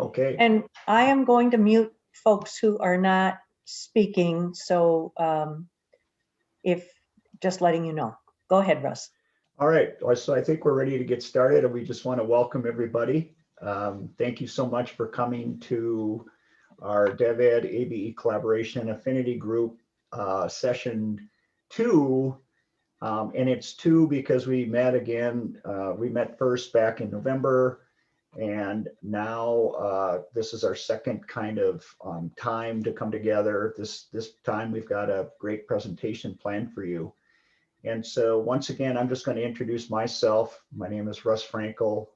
Okay. And I am going to mute folks who are not speaking. So if just letting you know. Go ahead, Russ. All right. So I think we're ready to get started, and we just want to welcome everybody. Thank you so much for coming to our DevEd ABE Collaboration Affinity Group session 2. And it's 2 because we met again. We met first back in November, and now this is our second kind of time to come together. This time we've got a great presentation planned for you. And so once again, I'm just going to introduce myself. My name is Russ Frankel.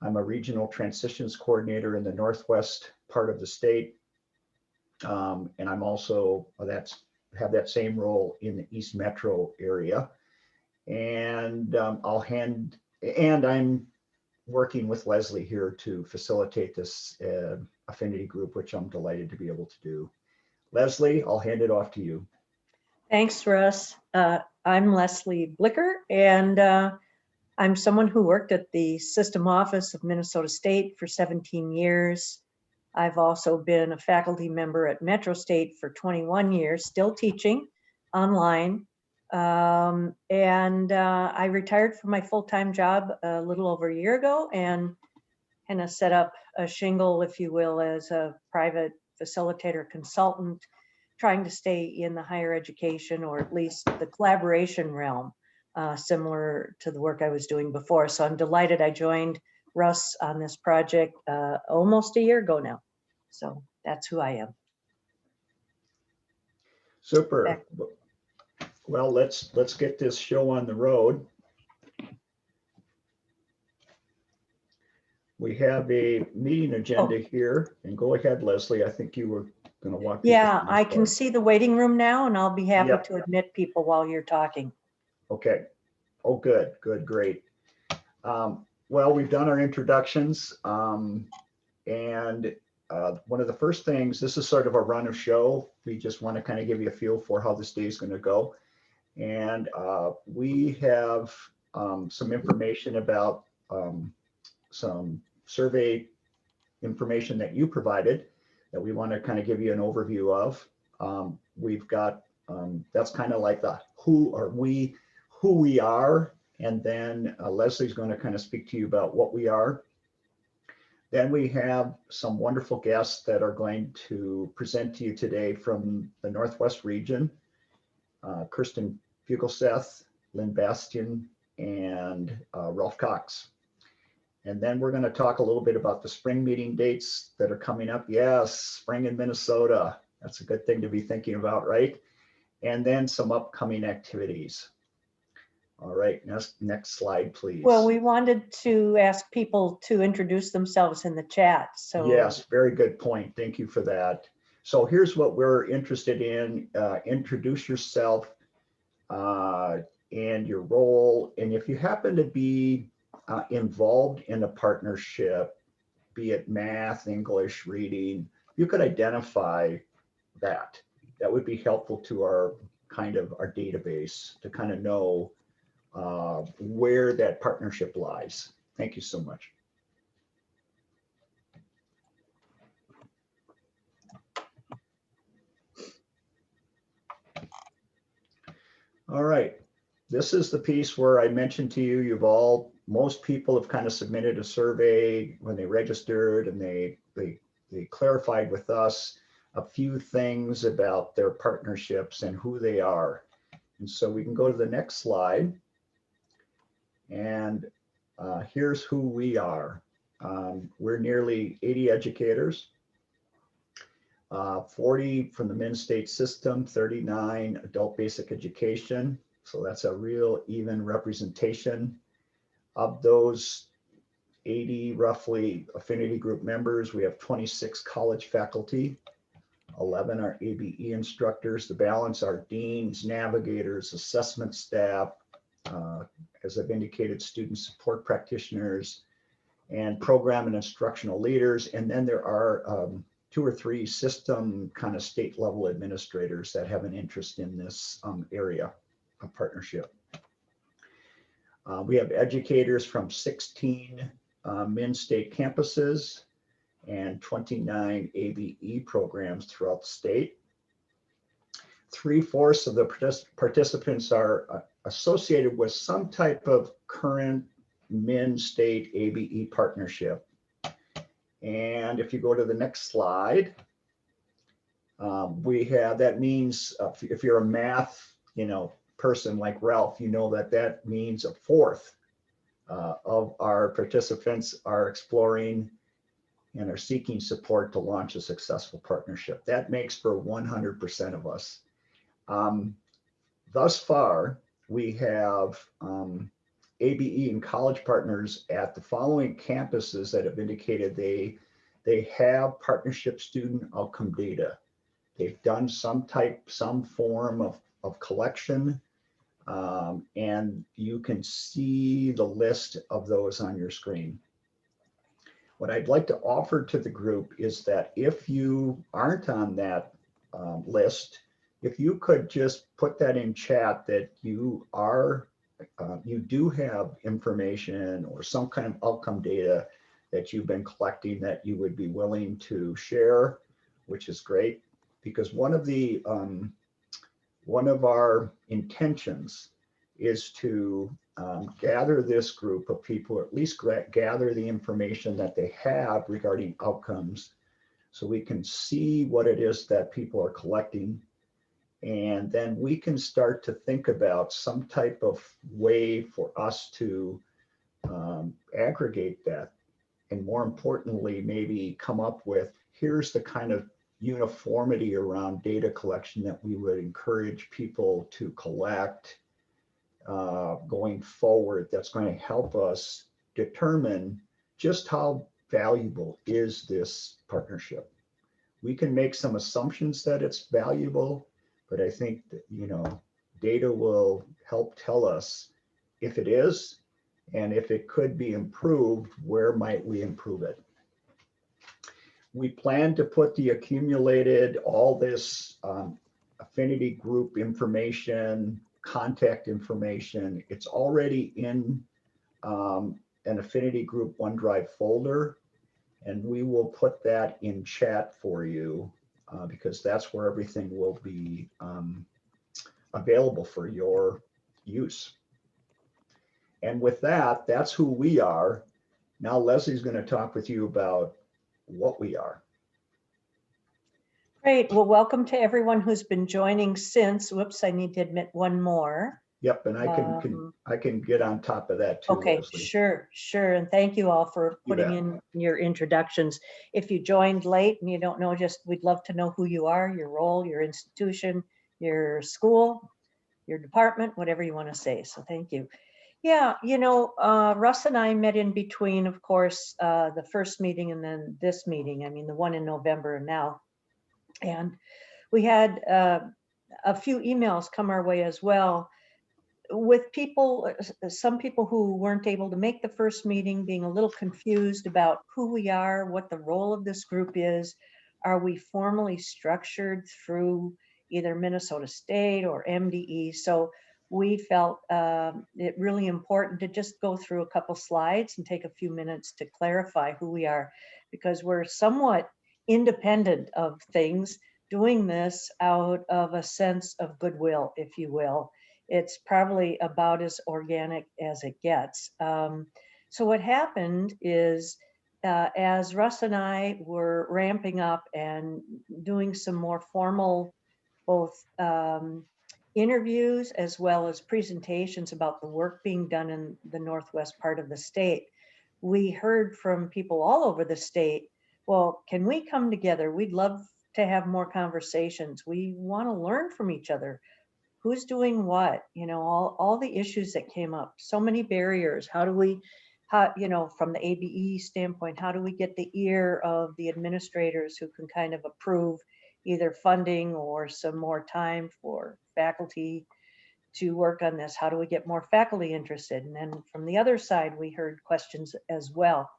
I'm a regional transitions coordinator in the Northwest part of the state. And I'm also have that same role in the East Metro area. And I'm working with Leslie here to facilitate this affinity group, which I'm delighted to be able to do. Leslie, I'll hand it off to you. Thanks, Russ. I'm Leslie Blicker, and I'm someone who worked at the system office of Minnesota State for 17 years. I've also been a faculty member at Metro State for 21 years, still teaching online. I retired from my full-time job a little over a year ago and kind of set up a shingle, if you will, as a private facilitator consultant, trying to stay in the higher education, or at least the collaboration realm, similar to the work I was doing before. So I'm delighted I joined Russ on this project almost a year ago now. So that's who I am. Super. Well, let's get this show on the road. We have a meeting agenda here, and go ahead, Leslie. I think you were going to walk. Yeah, I can see the waiting room now, and I'll be happy to admit people while you're talking. Okay. Oh, good, great. Well, we've done our introductions, and one of the first things, this is sort of a run of show. We just want to kind of give you a feel for how this day is going to go. And we have some information about some survey information that you provided that we want to kind of give you an overview of. We've got, that's kind of like the who we are. And then Leslie's going to kind of speak to you about what we are. Then we have some wonderful guests that are going to present to you today from the Northwest region. Kirsten Fugelseth, Lynn Bastian, and Ralph Cox. And then we're going to talk a little bit about the spring meeting dates that are coming up. Yes, spring in Minnesota. That's a good thing to be thinking about, right? And then some upcoming activities. All right, next slide, please. Well, we wanted to ask people to introduce themselves in the chat. So yes, very good point. Thank you for that. So here's what we're interested in. Introduce yourself and your role. And if you happen to be involved in a partnership, be it math, English, reading, you could identify that. That would be helpful to our database to kind of know where that partnership lies. Thank you so much. All right, this is the piece where I mentioned to you, most people have kind of submitted a survey when they registered, and they clarified with us a few things about their partnerships and who they are. And so we can go to the next slide. And here's who we are. We're nearly 80 educators, 40 from the Min-State system, 39 adult basic education. So that's a real even representation. Of those 80 roughly affinity group members, we have 26 college faculty, 11 are ABE instructors. The balance are deans, navigators, assessment staff, as I've indicated, student support practitioners, and program and instructional leaders. And then there are 2 or 3 system kind of state level administrators that have an interest in this area of partnership. We have educators from 16 Min-State campuses and 29 ABE programs throughout the state. 3/4 of the participants are associated with some type of current min-state ABE partnership. And if you go to the next slide, that means if you're a math, person like Ralph, that means 1/4 of our participants are exploring and are seeking support to launch a successful partnership. That makes for 100% of us. Thus far, we have ABE and college partners at the following campuses that have indicated they have partnership student outcome data. They've done some form of collection, and you can see the list of those on your screen. What I'd like to offer to the group is that if you aren't on that list, if you could just put that in chat that you do have information or some kind of outcome data that you've been collecting that you would be willing to share, which is great, because one of our intentions is to gather this group of people, or at least gather the information that they have regarding outcomes, so we can see what it is that people are collecting. And then we can start to think about some type of way for us to aggregate that. And more importantly, maybe come up with, here's the kind of uniformity around data collection that we would encourage people to collect going forward, that's going to help us determine just how valuable is this partnership. We can make some assumptions that it's valuable, but I think that, data will help tell us if it is, and if it could be improved, where might we improve it? We plan to put the accumulated, all this affinity group information, contact information, it's already in an affinity group OneDrive folder, and we will put that in chat for you because that's where everything will be available for your use. And with that, that's who we are. Now Leslie's going to talk with you about what we are. Great. Well, welcome to everyone who's been joining since. Whoops, I need to admit one more. Yep, and I can get on top of that too. Okay, Leslie. sure. And thank you all for putting in your introductions. If you joined late and you don't know, we'd love to know who you are, your role, your institution, your school, your department, whatever you want to say. So thank you. Yeah, Russ and I met in between, of course, the first meeting and then this meeting. I mean, the one in November and now. And we had a few emails come our way as well, with people, some people who weren't able to make the first meeting being a little confused about who we are, what the role of this group is. Are we formally structured through either Minnesota State or MDE? So we felt it really important to just go through a couple slides and take a few minutes to clarify who we are, because we're somewhat independent of things, doing this out of a sense of goodwill, if you will. It's probably about as organic as it gets. So what happened is, as Russ and I were ramping up and doing some more formal, both interviews as well as presentations about the work being done in the northwest part of the state, we heard from people all over the state, well, can we come together? We'd love to have more conversations. We want to learn from each other. Who's doing what, all the issues that came up, so many barriers. How do we, from the ABE standpoint, how do we get the ear of the administrators who can kind of approve either funding or some more time for faculty to work on this? How do we get more faculty interested? And then from the other side, we heard questions as well.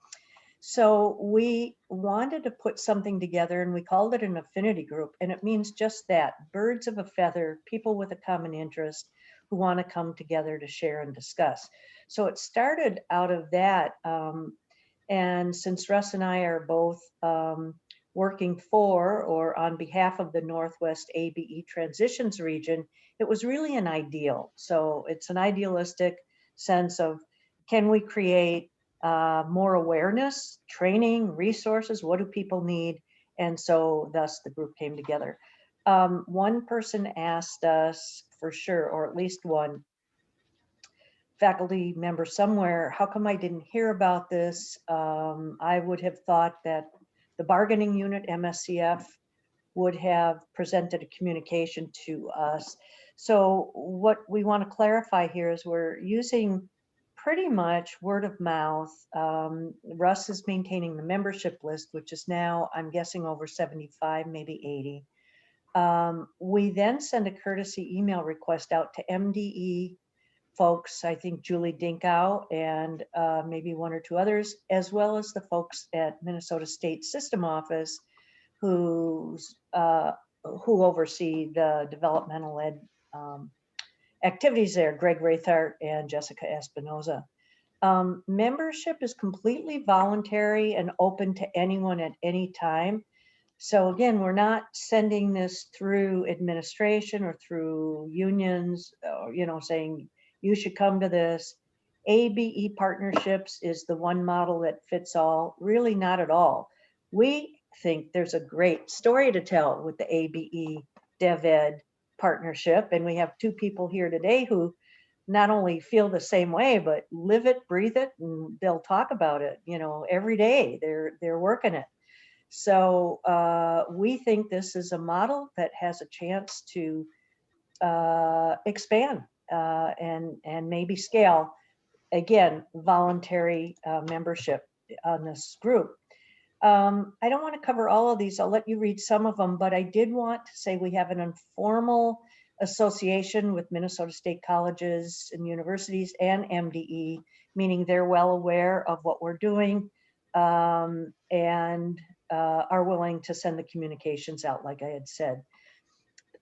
So we wanted to put something together, and we called it an affinity group. And it means just that, birds of a feather, people with a common interest who want to come together to share and discuss. So it started out of that. And since Russ and I are both working for or on behalf of the Northwest ABE Transitions region, it was really an ideal. So it's an idealistic sense of, can we create more awareness, training, resources? What do people need? And so thus the group came together. One person asked us for sure, or at least one faculty member somewhere, how come I didn't hear about this? I would have thought that the bargaining unit, MSCF, would have presented a communication to us. So what we want to clarify here is we're using pretty much word of mouth. Russ is maintaining the membership list, which is now, I'm guessing, over 75, maybe 80. We then send a courtesy email request out to MDE folks, I think Julie Dinkow and maybe one or two others, as well as the folks at Minnesota State System Office who oversee the developmental ed activities there, Greg Rathart and Jessica Espinoza. Membership is completely voluntary and open to anyone at any time. So again, we're not sending this through administration or through unions, saying you should come to this. ABE partnerships is the one model that fits all. Really not at all. We think there's a great story to tell with the ABE DevEd partnership. And we have two people here today who not only feel the same way, but live it, breathe it, and they'll talk about it, every day. They're working it. So we think this is a model that has a chance to expand and maybe scale. Again, voluntary membership on this group. I don't want to cover all of these. I'll let you read some of them, but I did want to say we have an informal association with Minnesota State colleges and universities and MDE, meaning they're well aware of what we're doing and are willing to send the communications out, like I had said.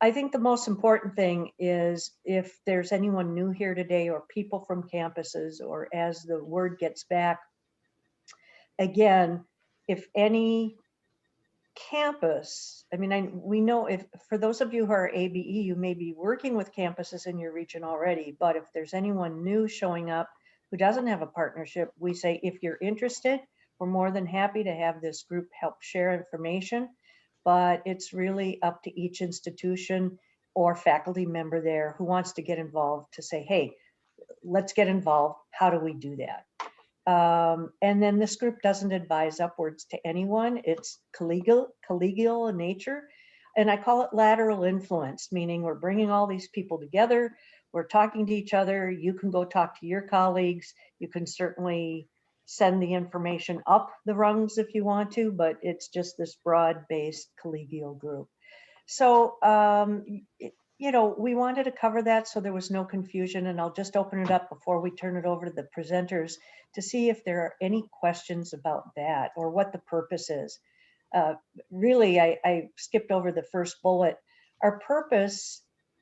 I think the most important thing is if there's anyone new here today or people from campuses, or as the word gets back, again, if any campus, we know if for those of you who are ABE, you may be working with campuses in your region already, but if there's anyone new showing up who doesn't have a partnership, we say, if you're interested, we're more than happy to have this group help share information, but it's really up to each institution or faculty member there who wants to get involved to say, hey, let's get involved. How do we do that? And then this group doesn't advise upwards to anyone. It's collegial in nature. And I call it lateral influence, meaning we're bringing all these people together. We're talking to each other. You can go talk to your colleagues. You can certainly send the information up the rungs if you want to, but it's just this broad-based collegial group. So, we wanted to cover that so there was no confusion, and I'll just open it up before we turn it over to the presenters to see if there are any questions about that or what the purpose is. Really, I skipped over the first bullet. Our purpose,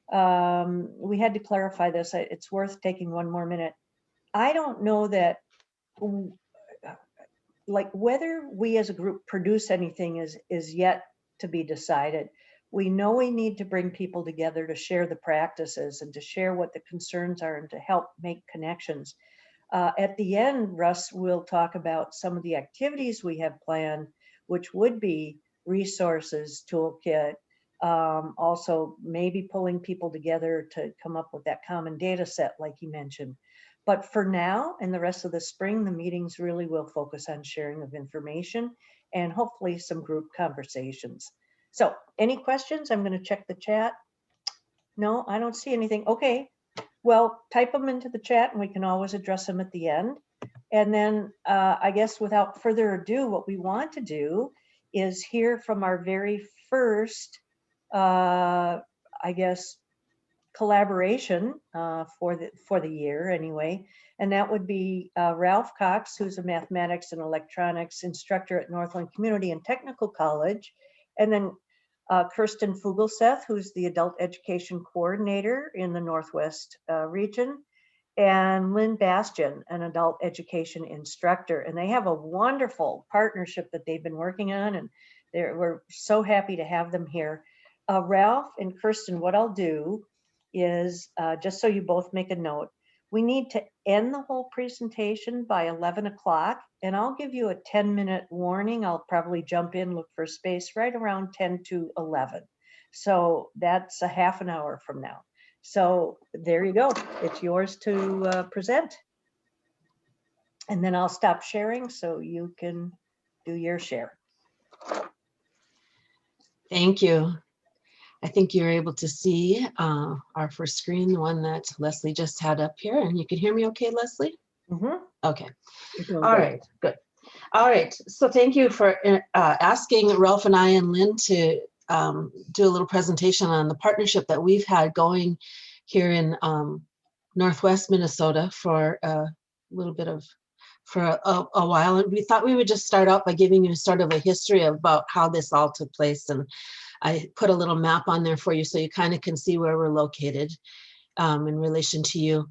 we had to clarify this. It's worth taking one more minute. I don't know that, like, whether we as a group produce anything is yet to be decided. We know we need to bring people together to share the practices and to share what the concerns are and to help make connections. At the end, Russ will talk about some of the activities we have planned, which would be resources, toolkit, also maybe pulling people together to come up with that common data set like he mentioned. But for now and the rest of the spring, the meetings really will focus on sharing of information and hopefully some group conversations. So any questions? I'm going to check the chat. No, I don't see anything. Okay, well, type them into the chat and we can always address them at the end. And then I guess without further ado, what we want to do is hear from our very first, I guess, collaboration for the year anyway. And that would be Ralph Cox, who's a mathematics and electronics instructor at Northland Community and Technical College. And then Kirsten Fugelseth, who's the adult education coordinator in the Northwest region. and Lynn Bastian, an adult education instructor. And they have a wonderful partnership that they've been working on, and we're so happy to have them here. Ralph and Kirsten, what I'll do is, just so you both make a note, we need to end the whole presentation by 11 o'clock, and I'll give you a 10-minute warning. I'll probably jump in, look for space right around 10 to 11. So that's a half an hour from now. So there you go. It's yours to present. And then I'll stop sharing so you can do your share. Thank you. I think you're able to see our first screen, the one that Leslie just had up here. And you can hear me okay, Leslie? Mm-hmm. Okay. All right, good. All right, so thank you for asking Ralph and I and Lynn to do a little presentation on the partnership that we've had going here in Northwest Minnesota for a little bit of, for a while. And we thought we would just start out by giving you sort of a history about how this all took place. And I put a little map on there for you so you kind of can see where we're located in relation to you.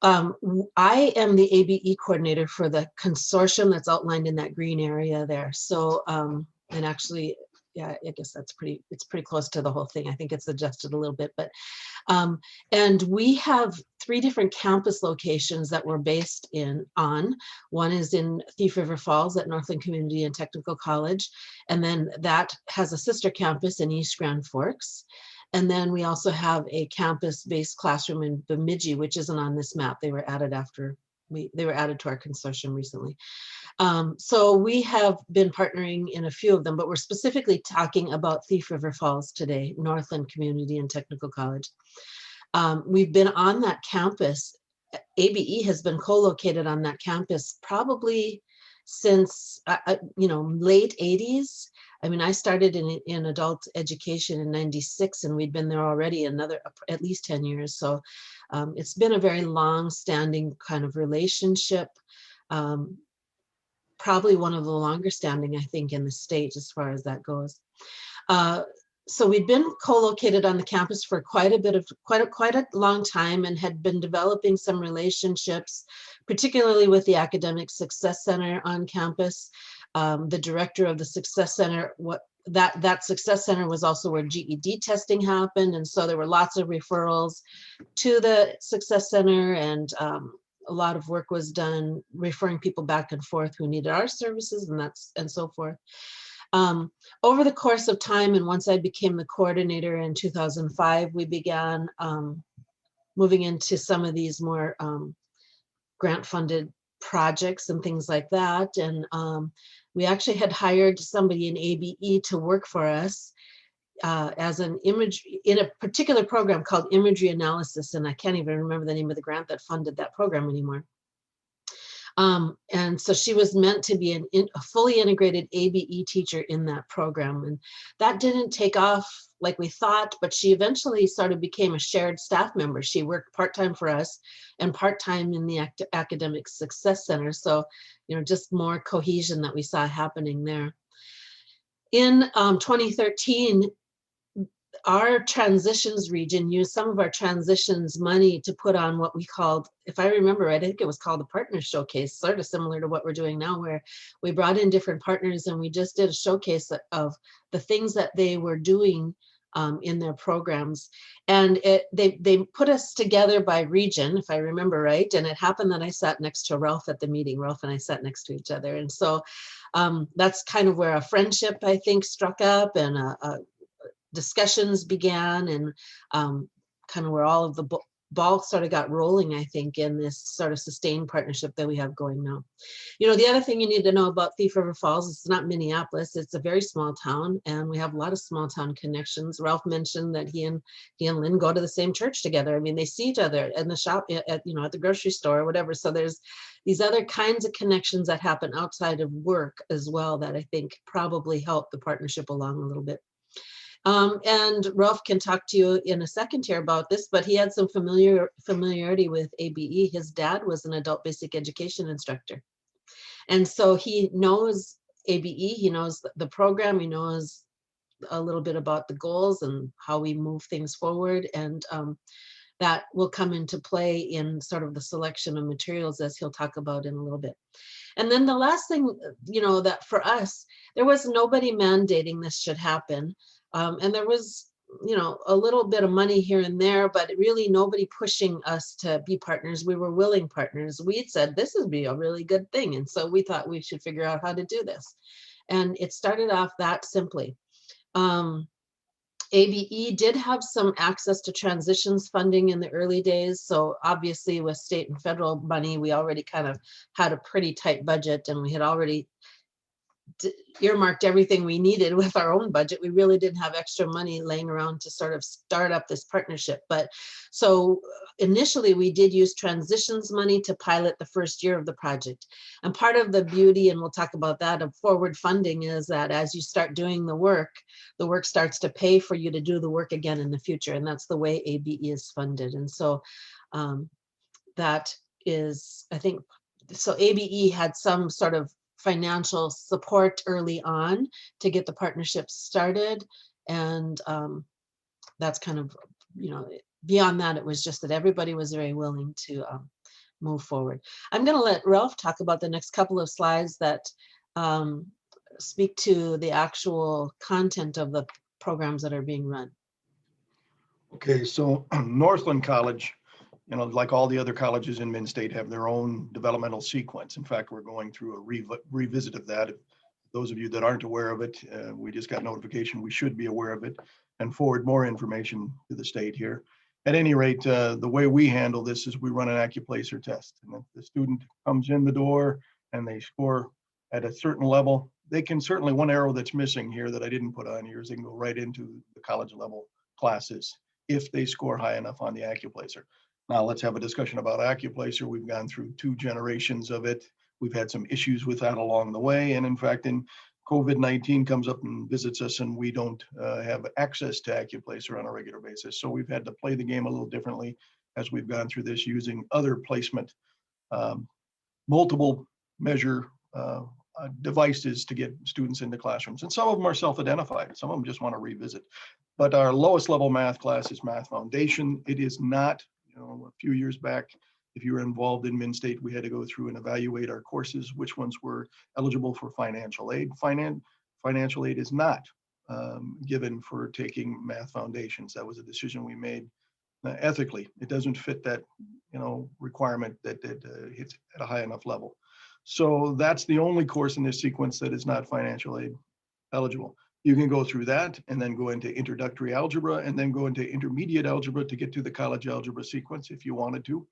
I am the ABE coordinator for the consortium that's outlined in that green area there. So, and actually, yeah, I guess it's pretty close to the whole thing. I think it's adjusted a little bit, but, and we have 3 different campus locations that we're based on. One is in Thief River Falls at Northland Community and Technical College. And then that has a sister campus in East Grand Forks. And then we also have a campus-based classroom in Bemidji, which isn't on this map. They were added after they were added to our consortium recently. So we have been partnering in a few of them, but we're specifically talking about Thief River Falls today, Northland Community and Technical College. We've been on that campus. ABE has been co-located on that campus probably since, late 80s. I mean, I started in adult education in '96, and we'd been there already another at least 10 years. So it's been a very long-standing kind of relationship. Probably one of the longer standing, I think, in the state as far as that goes. So we'd been co-located on the campus for quite a long time, and had been developing some relationships, particularly with the Academic Success Center on campus. The director of the Success Center, that Success Center was also where GED testing happened, and so there were lots of referrals to the Success Center, and a lot of work was done referring people back and forth who needed our services, and so forth. Over the course of time, and once I became the coordinator in 2005, we began moving into some of these more grant-funded projects and things like that. And we actually had hired somebody in ABE to work for us as an in a particular program called imagery analysis. And I can't even remember the name of the grant that funded that program anymore. And so she was meant to be a fully integrated ABE teacher in that program. And that didn't take off like we thought, but she eventually sort of became a shared staff member. She worked part-time for us and part-time in the Academic Success Center. So, just more cohesion that we saw happening there. In 2013, our transitions region used some of our transitions money to put on what we called, if I remember right, I think it was called the Partner Showcase, sort of similar to what we're doing now, where we brought in different partners and we just did a showcase of the things that they were doing in their programs. And they put us together by region, if I remember right. And it happened that I sat next to Ralph at the meeting. Ralph and I sat next to each other. And so that's kind of where a friendship, I think, struck up, and discussions began, and kind of where all of the ball sort of got rolling, I think, in this sort of sustained partnership that we have going now. The other thing you need to know about Thief River Falls, it's not Minneapolis, it's a very small town, and we have a lot of small town connections. Ralph mentioned that he and Lynn go to the same church together. I mean, they see each other in the shop, at the grocery store or whatever. So there's these other kinds of connections that happen outside of work as well that I think probably help the partnership along a little bit. And Ralph can talk to you in a second here about this, but he had some familiarity with ABE. His dad was an adult basic education instructor. And so he knows ABE, he knows the program, he knows a little bit about the goals and how we move things forward. And that will come into play in sort of the selection of materials, as he'll talk about in a little bit. And then the last thing, that for us, there was nobody mandating this should happen. And there was, a little bit of money here and there, but really nobody pushing us to be partners. We were willing partners. We had said this would be a really good thing. And so we thought we should figure out how to do this. And it started off that simply. ABE did have some access to transitions funding in the early days. So obviously with state and federal money, we already kind of had a pretty tight budget, and we had already earmarked everything we needed with our own budget. We really didn't have extra money laying around to sort of start up this partnership. But so initially we did use transitions money to pilot the first year of the project. And part of the beauty, and we'll talk about that, of forward funding is that as you start doing the work starts to pay for you to do the work again in the future. And that's the way ABE is funded. And so that is, I think, so ABE had some sort of financial support early on to get the partnership started. And that's kind of, beyond that, it was just that everybody was very willing to move forward. I'm going to let Ralph talk about the next couple of slides that speak to the actual content of the programs that are being run. Okay, so Northland College, like all the other colleges in Mid-State, have their own developmental sequence. In fact, we're going through a revisit of that. Those of you that aren't aware of it, we just got notification we should be aware of it and forward more information to the state here. At any rate, the way we handle this is we run an AccuPlacer test. And if the student comes in the door and they score at a certain level, they can certainly, one arrow that's missing here that I didn't put on here is they can go right into the college level classes if they score high enough on the AccuPlacer. Now let's have a discussion about AccuPlacer. We've gone through 2 generations of it. We've had some issues with that along the way. And in fact, COVID-19 comes up and visits us, and we don't have access to AccuPlacer on a regular basis. So we've had to play the game a little differently as we've gone through this, using other placement, multiple measure devices to get students into classrooms. And some of them are self-identified. Some of them just want to revisit. But our lowest level math class is Math Foundation. It is not, a few years back, if you were involved in Mid-State, we had to go through and evaluate our courses, which ones were eligible for financial aid. Financial aid is not given for taking Math Foundations. That was a decision we made ethically. It doesn't fit that, requirement that hits at a high enough level. So that's the only course in this sequence that is not financial aid eligible. You can go through that and then go into introductory algebra and then go into intermediate algebra to get to the college algebra sequence if you wanted to.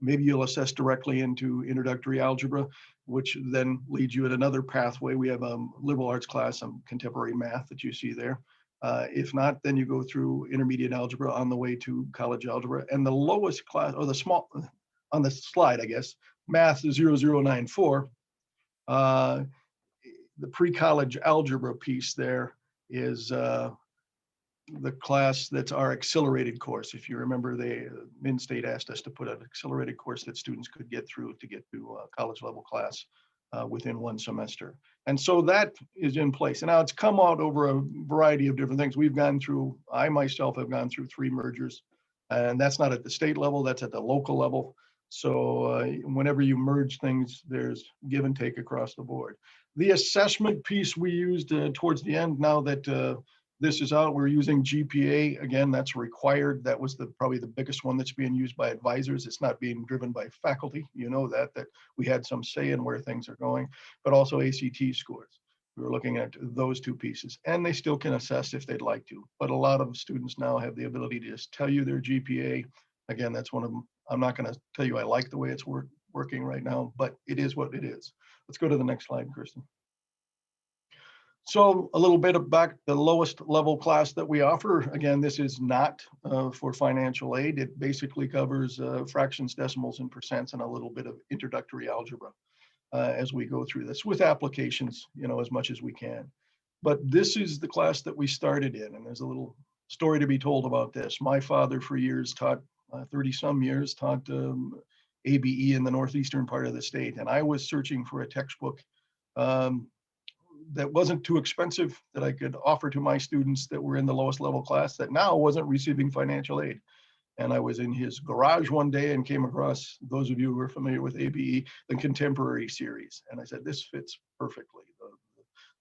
Maybe you'll assess directly into introductory algebra, which then leads you at another pathway. We have a liberal arts class, some contemporary math that you see there. If not, then you go through intermediate algebra on the way to college algebra. And the lowest class, or the small, on the slide, I guess, math 0094. The pre-college algebra piece there is the class that's our accelerated course. If you remember, Mid-State asked us to put an accelerated course that students could get through to get to a college level class within 1 semester. And so that is in place. And now it's come out over a variety of different things. I myself have gone through 3 mergers, and that's not at the state level, that's at the local level. So whenever you merge things, there's give and take across the board. The assessment piece we used towards the end, now that this is out, we're using GPA. Again, that's required. That was probably the biggest one that's being used by advisors. It's not being driven by faculty. That we had some say in where things are going, but also ACT scores. We were looking at those 2 pieces, and they still can assess if they'd like to. But a lot of students now have the ability to just tell you their GPA. Again, that's one of them. I'm not going to tell you I like the way it's working right now, but it is what it is. Let's go to the next slide, Kristen. So a little bit about the lowest level class that we offer. Again, this is not for financial aid. It basically covers fractions, decimals, and percents, and a little bit of introductory algebra as we go through this with applications, as much as we can. But this is the class that we started in, and there's a little story to be told about this. My father for years taught 30-some years, taught ABE in the northeastern part of the state. And I was searching for a textbook that wasn't too expensive, that I could offer to my students that were in the lowest level class, that now wasn't receiving financial aid. And I was in his garage one day and came across, those of you who are familiar with ABE, the Contemporary series. And I said, this fits perfectly,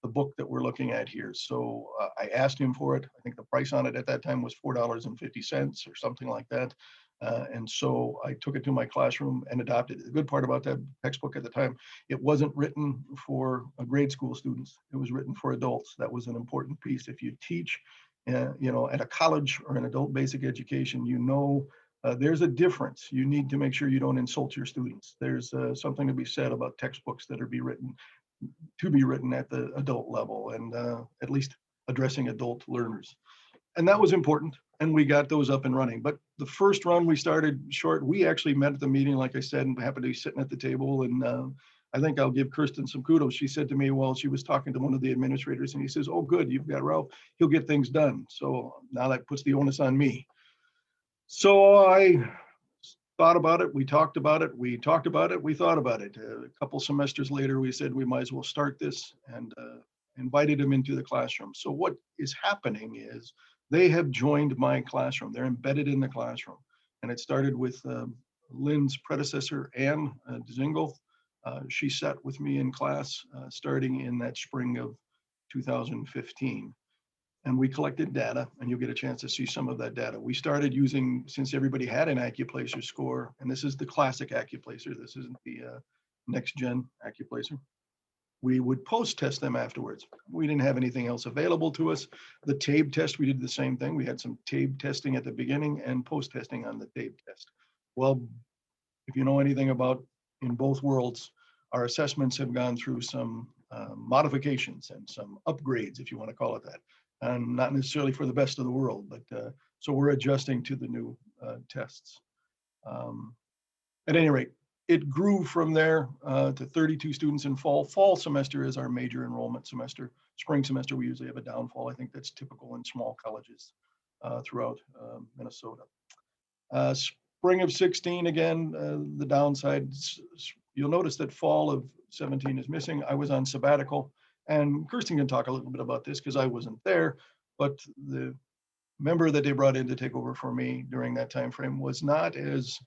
the book that we're looking at here. So I asked him for it. I think the price on it at that time was $4.50 or something like that. And so I took it to my classroom and adopted it. The good part about that textbook at the time, it wasn't written for grade school students. It was written for adults. That was an important piece. If you teach, you know, at a college or an adult basic education, you know, there's a difference. You need to make sure you don't insult your students. There's something to be said about textbooks that are to be written at the adult level and at least addressing adult learners. And that was important. And we got those up and running. But the first run we started short. We actually met at the meeting, like I said, and happened to be sitting at the table. And I think I'll give Kirsten some kudos. She said to me, well, she was talking to one of the administrators and he says, oh, good, you've got Ralph. He'll get things done. So now that puts the onus on me. So I thought about it. We talked about it. We talked about it. We thought about it. A couple semesters later, we said we might as well start this and invited him into the classroom. So what is happening is they have joined my classroom. They're embedded in the classroom. And it started with Lynn's predecessor, Ann Dzingel. She sat with me in class starting in that spring of 2015. And we collected data, and you'll get a chance to see some of that data. We started using, since everybody had an Accuplacer score, and this is the classic Accuplacer, this isn't the next gen Accuplacer. We would post test them afterwards. We didn't have anything else available to us. The TABE test, we did the same thing. We had some TABE testing at the beginning and post testing on the TABE test. Well, if you know anything about in both worlds, our assessments have gone through some modifications and some upgrades, if you want to call it that. And not necessarily for the best of the world, but so we're adjusting to the new tests. At any rate, it grew from there to 32 students in fall. Fall semester is our major enrollment semester. Spring semester, we usually have a downfall. I think that's typical in small colleges throughout Minnesota. Spring of 16, again, the downside, you'll notice that fall of 17 is missing. I was on sabbatical. And Kirsten can talk a little bit about this because I wasn't there, but the member that they brought in to take over for me during that time frame was not as,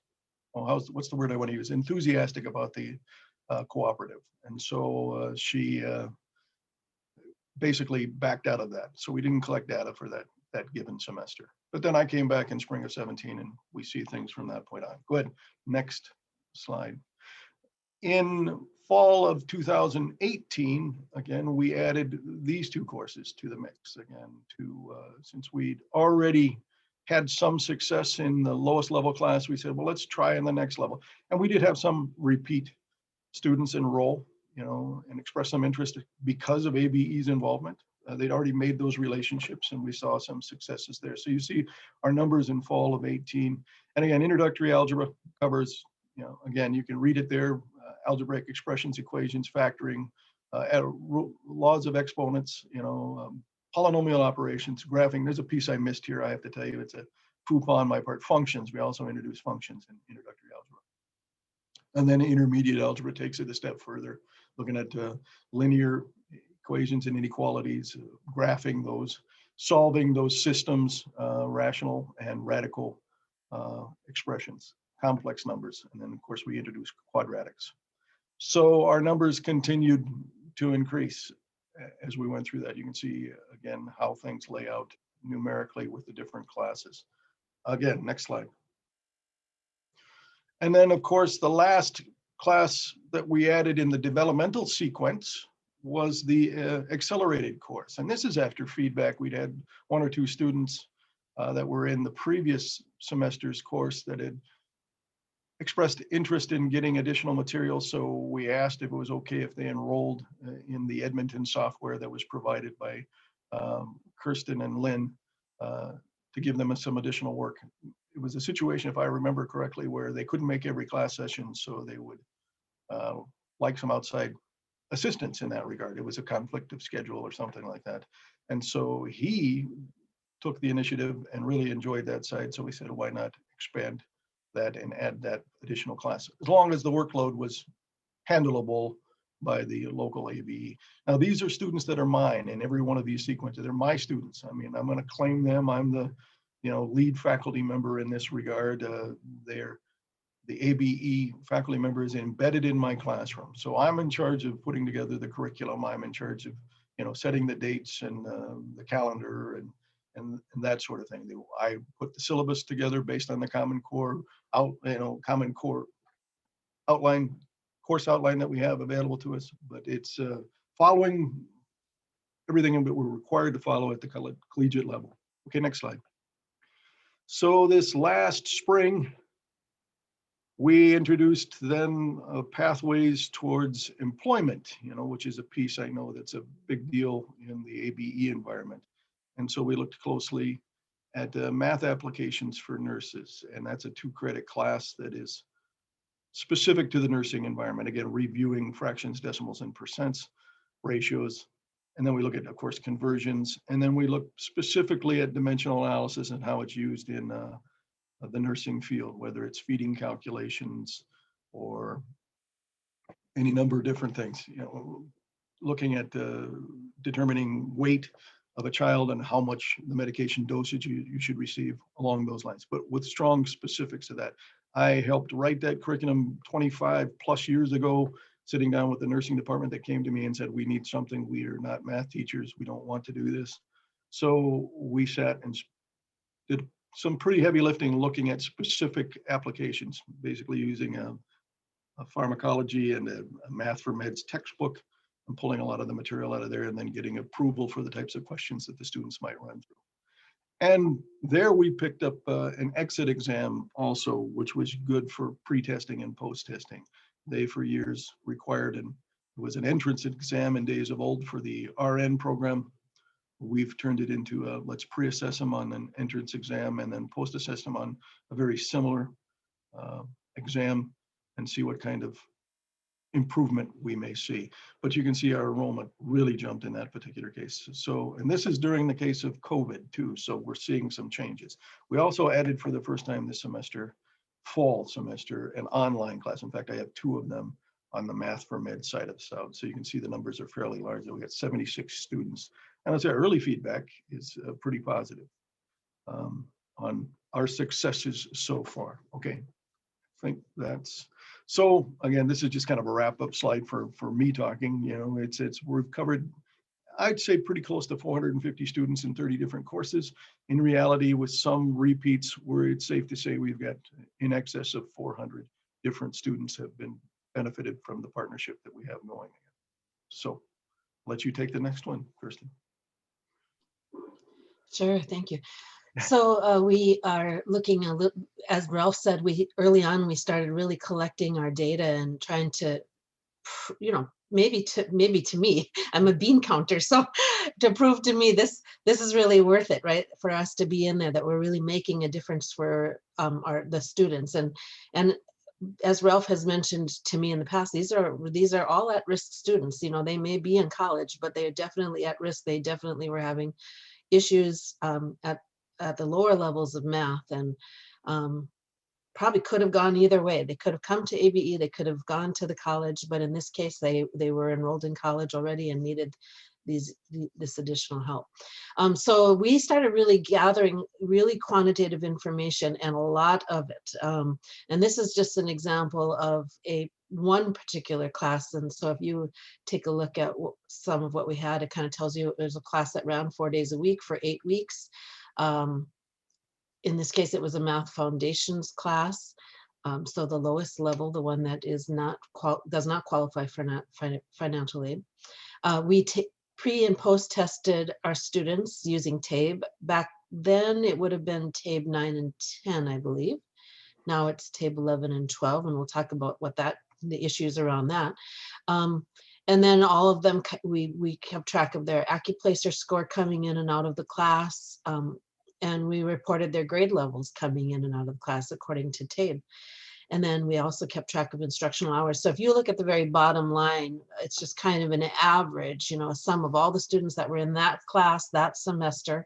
what's the word I want to use, enthusiastic about the cooperative. And so she basically backed out of that. So we didn't collect data for that given semester. But then I came back in spring of 17 and we see things from that point on. Go ahead, next slide. In fall of 2018, again, we added these two courses to the mix again, since we'd already had some success in the lowest level class, we said, well, let's try in the next level. And we did have some repeat students enroll, you know, and express some interest because of ABE's involvement. They'd already made those relationships and we saw some successes there. So you see our numbers in fall of 18. And again, introductory algebra covers, you know, again, you can read it there. Algebraic expressions, equations, factoring, laws of exponents, you know, polynomial operations, graphing. There's a piece I missed here. I have to tell you, it's a faux pas on my part. Functions. We also introduce functions in introductory algebra. And then intermediate algebra takes it a step further, looking at linear equations and inequalities, graphing those, solving those systems, rational and radical expressions, complex numbers. And then, of course, we introduce quadratics. So our numbers continued to increase as we went through that. You can see, again, how things lay out numerically with the different classes. Again, next slide. And then, of course, the last class that we added in the developmental sequence was the accelerated course. And this is after feedback. We'd had one or two students that were in the previous semester's course that had expressed interest in getting additional material. So we asked if it was okay if they enrolled in the Edmonton software that was provided by Kirsten and Lynn to give them some additional work. It was a situation, if I remember correctly, where they couldn't make every class session, so they would like some outside assistance in that regard. It was a conflict of schedule or something like that. And so he took the initiative and really enjoyed that side. So we said, why not expand that and add that additional class, as long as the workload was handleable by the local ABE. Now, these are students that are mine in every one of these sequences. They're my students. I mean, I'm going to claim them. I'm the lead faculty member in this regard. The ABE faculty member is embedded in my classroom. So I'm in charge of putting together the curriculum. I'm in charge of, setting the dates and the calendar and that sort of thing. I put the syllabus together based on the Common Core Common Core outline, course outline that we have available to us, but it's following everything that we're required to follow at the collegiate level. Okay, next slide. So this last spring, we introduced then pathways towards employment, which is a piece I know that's a big deal in the ABE environment. And so we looked closely at math applications for nurses, and that's a 2-credit class that is specific to the nursing environment. Again, reviewing fractions, decimals, and percents, ratios. And then we look at, of course, conversions. And then we look specifically at dimensional analysis and how it's used in the nursing field, whether it's feeding calculations or any number of different things, looking at determining weight of a child and how much the medication dosage you should receive along those lines, but with strong specifics of that. I helped write that curriculum 25 plus years ago, sitting down with the nursing department that came to me and said, we need something. We are not math teachers. We don't want to do this. So we sat and did some pretty heavy lifting looking at specific applications, basically using a pharmacology and a math for meds textbook and pulling a lot of the material out of there and then getting approval for the types of questions that the students might run through. And there we picked up an exit exam also, which was good for pre-testing and post-testing. They for years required, and it was an entrance exam in days of old for the RN program. We've turned it into let's pre-assess them on an entrance exam and then post-assess them on a very similar exam and see what kind of improvement we may see. But you can see our enrollment really jumped in that particular case. So, and this is during the case of COVID too, so we're seeing some changes. We also added for the first time this semester, fall semester, an online class. In fact, I have 2 of them on the math for med side of the South. So you can see the numbers are fairly large. We got 76 students. And I'd say early feedback is pretty positive on our successes so far. Okay, I think that's, so again, this is just kind of a wrap-up slide for me talking. We've covered, I'd say, pretty close to 450 students in 30 different courses. In reality, with some repeats, where it's safe to say we've got in excess of 400 different students have been benefited from the partnership that we have going. So I'll let you take the next one, Kirsten. Sure, thank you. So we are looking a little, as Ralph said, early on we started really collecting our data and trying to, maybe to me, I'm a bean counter, so to prove to me this is really worth it, right? For us to be in there, that we're really making a difference for the students. And as Ralph has mentioned to me in the past, these are all at-risk students. They may be in college, but they are definitely at risk. They definitely were having issues at the lower levels of math, and probably could have gone either way. They could have come to ABE, they could have gone to the college, but in this case, they were enrolled in college already and needed this additional help. So we started really gathering really quantitative information, and a lot of it. And this is just an example of one particular class. And so if you take a look at some of what we had, it kind of tells you there's a class that ran 4 days a week for 8 weeks. In this case, it was a math foundations class. So the lowest level, the one that does not qualify for financial aid. We pre and post tested our students using TABE. Back then it would have been TABE 9 and 10, I believe. Now it's TABE 11 and 12, and we'll talk about the issues around that. And then all of them, we kept track of their AccuPlacer score coming in and out of the class. And we reported their grade levels coming in and out of class according to TABE. And then we also kept track of instructional hours. So if you look at the very bottom line, it's just kind of an average, a sum of all the students that were in that class that semester.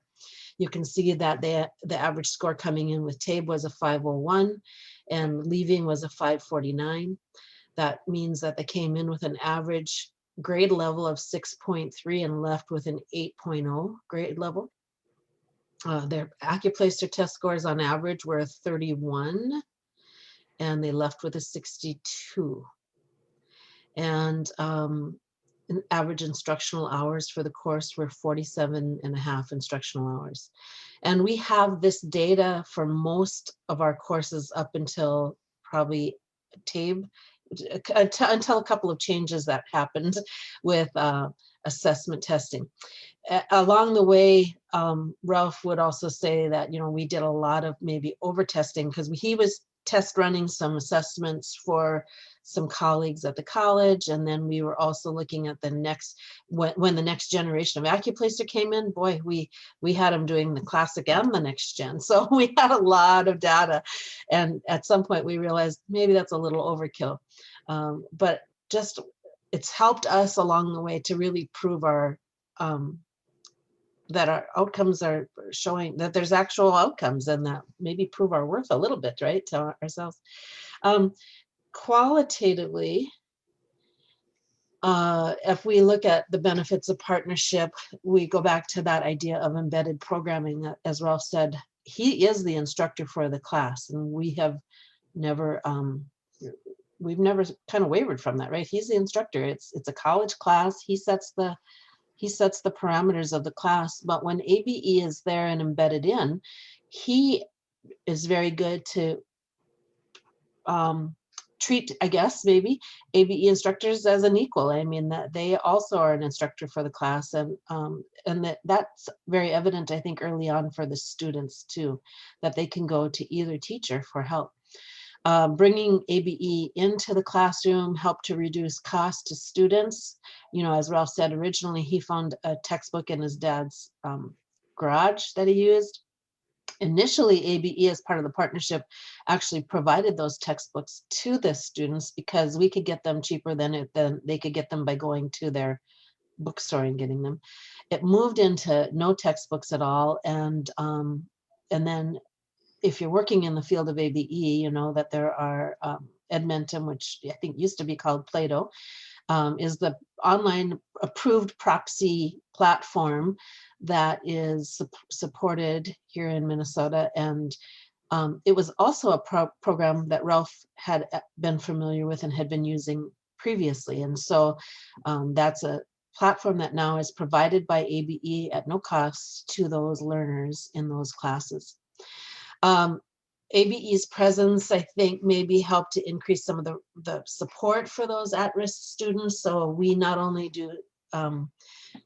You can see that the average score coming in with TABE was a 501 and leaving was a 549. That means that they came in with an average grade level of 6.3 and left with an 8.0 grade level. Their Accuplacer test scores on average were a 31, and they left with a 62. And average instructional hours for the course were 47.5 instructional hours. And we have this data for most of our courses up until probably TABE, until a couple of changes that happened with assessment testing. Along the way, Ralph would also say that, you know, we did a lot of maybe over testing because he was test running some assessments for some colleagues at the college. And then we were also looking at the next, when the next generation of Accuplacer came in, boy, we had them doing the classic and the next gen. So we had a lot of data. And at some point we realized maybe that's a little overkill. But just, it's helped us along the way to really prove our, that our outcomes are showing that there's actual outcomes, and that maybe prove our worth a little bit, right, to ourselves. Qualitatively, if we look at the benefits of partnership, we go back to that idea of embedded programming. As Ralph said, he is the instructor for the class, and we've never kind of wavered from that, right? He's the instructor. It's a college class. He sets the parameters of the class. But when ABE is there and embedded in, he is very good to treat, I guess, maybe ABE instructors as an equal. I mean, that they also are an instructor for the class, and that's very evident, I think, early on for the students too, that they can go to either teacher for help. Bringing ABE into the classroom helped to reduce cost to students. You know, as Ralph said, originally he found a textbook in his dad's garage that he used. Initially, ABE, as part of the partnership, actually provided those textbooks to the students because we could get them cheaper than they could get them by going to their bookstore and getting them. It moved into no textbooks at all, and then if you're working in the field of ABE, you know that there are Edmentum, which I think used to be called Plato, is the online approved proxy platform that is supported here in Minnesota. And it was also a program that Ralph had been familiar with and had been using previously. And so that's a platform that now is provided by ABE at no cost to those learners in those classes. ABE's presence, I think, maybe helped to increase some of the support for those at-risk students. So we not only do,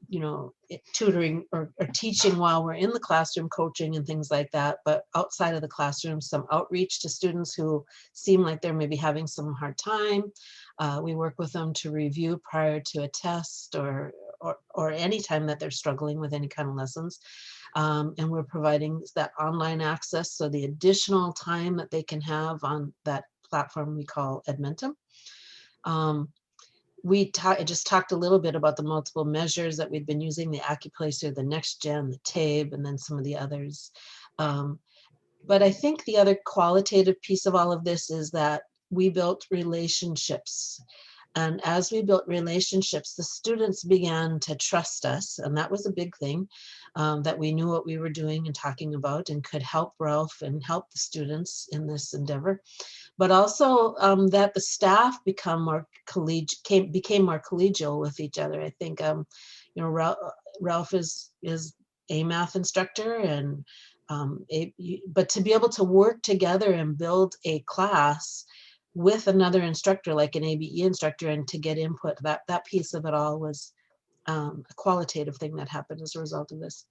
you know, tutoring or teaching while we're in the classroom, coaching and things like that, but outside of the classroom, some outreach to students who seem like they're maybe having some hard time. We work with them to review prior to a test or any time that they're struggling with any kind of lessons. And we're providing that online access, so the additional time that they can have on that platform we call Edmentum. I just talked a little bit about the multiple measures that we've been using, the Accuplacer, the Next Gen, the TABE, and then some of the others. But I think the other qualitative piece of all of this is that we built relationships. And as we built relationships, the students began to trust us. And that was a big thing, that we knew what we were doing and talking about and could help Ralph and help the students in this endeavor. But also that the staff became more collegial with each other. I think, you know, Ralph is a math instructor, and but to be able to work together and build a class with another instructor, like an ABE instructor, and to get input, that piece of it all was a qualitative thing that happened as a result of this.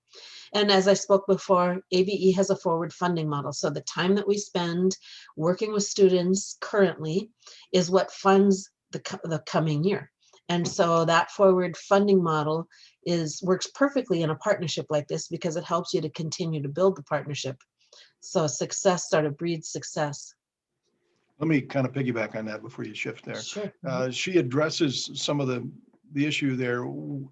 And as I spoke before, ABE has a forward funding model. So the time that we spend working with students currently is what funds the coming year. And so that forward funding model works perfectly in a partnership like this, because it helps you to continue to build the partnership. So success sort of breeds success. Let me kind of piggyback on that before you shift there. Sure. She addresses some of the issue there.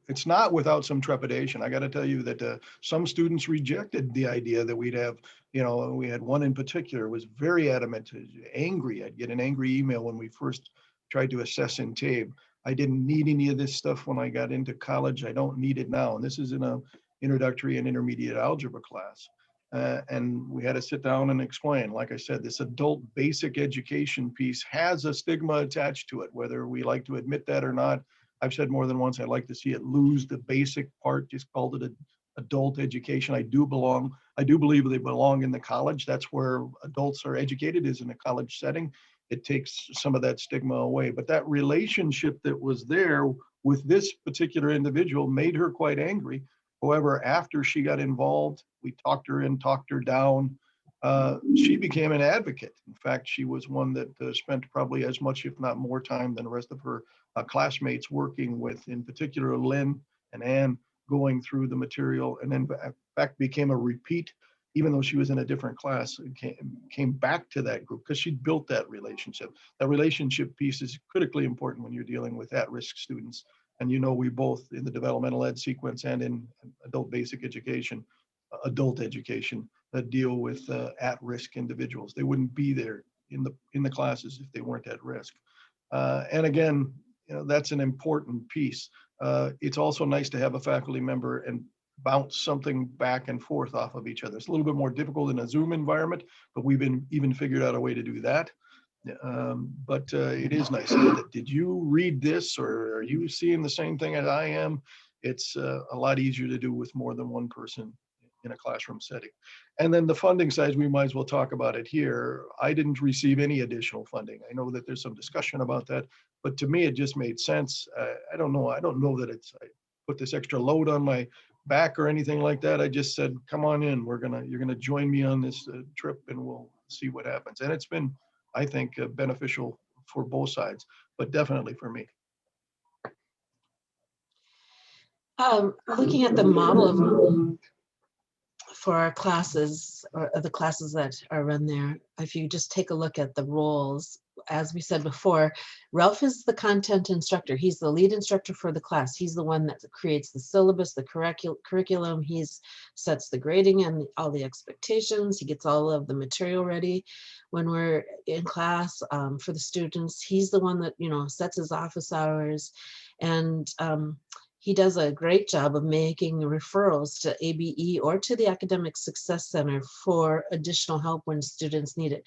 It's not without some trepidation. I got to tell you that some students rejected the idea that we'd have, you know, we had one in particular was very adamant, angry. I'd get an angry email when we first tried to assess in TABE. I didn't need any of this stuff when I got into college. I don't need it now. And this is in a introductory and intermediate algebra class. And we had to sit down and explain, like I said, this adult basic education piece has a stigma attached to it, whether we like to admit that or not. I've said more than once, I'd like to see it lose the basic part, just called it adult education. I do believe they belong in the college. That's where adults are educated, is in a college setting. It takes some of that stigma away. But that relationship that was there with this particular individual made her quite angry. However, after she got involved, we talked her in, talked her down. She became an advocate. In fact, she was one that spent probably as much, if not more time than the rest of her classmates working with, in particular, Lynn and Ann, going through the material, and then in fact became a repeat, even though she was in a different class, came back to that group because she'd built that relationship. That relationship piece is critically important when you're dealing with at-risk students. And you know, we both in the developmental ed sequence and in adult basic education, adult education, that deal with at-risk individuals. They wouldn't be there in the classes if they weren't at risk. And again, you know, that's an important piece. It's also nice to have a faculty member and bounce something back and forth off of each other. It's a little bit more difficult in a Zoom environment, but we've even figured out a way to do that. But it is nice. Did you read this, or are you seeing the same thing as I am? It's a lot easier to do with more than one person in a classroom setting. And then the funding side, we might as well talk about it here. I didn't receive any additional funding. I know that there's some discussion about that, but to me, it just made sense. I don't know that I put this extra load on my back or anything like that. I just said, come on in. You're gonna join me on this trip, and we'll see what happens. And it's been, I think, beneficial for both sides, but definitely for me. Looking at the model for our classes, or the classes that are run there, if you just take a look at the roles, as we said before, Ralph is the content instructor. He's the lead instructor for the class. He's the one that creates the syllabus, the curriculum. He sets the grading and all the expectations. He gets all of the material ready when we're in class for the students. He's the one that, you know, sets his office hours, and he does a great job of making referrals to ABE or to the Academic Success Center for additional help when students need it.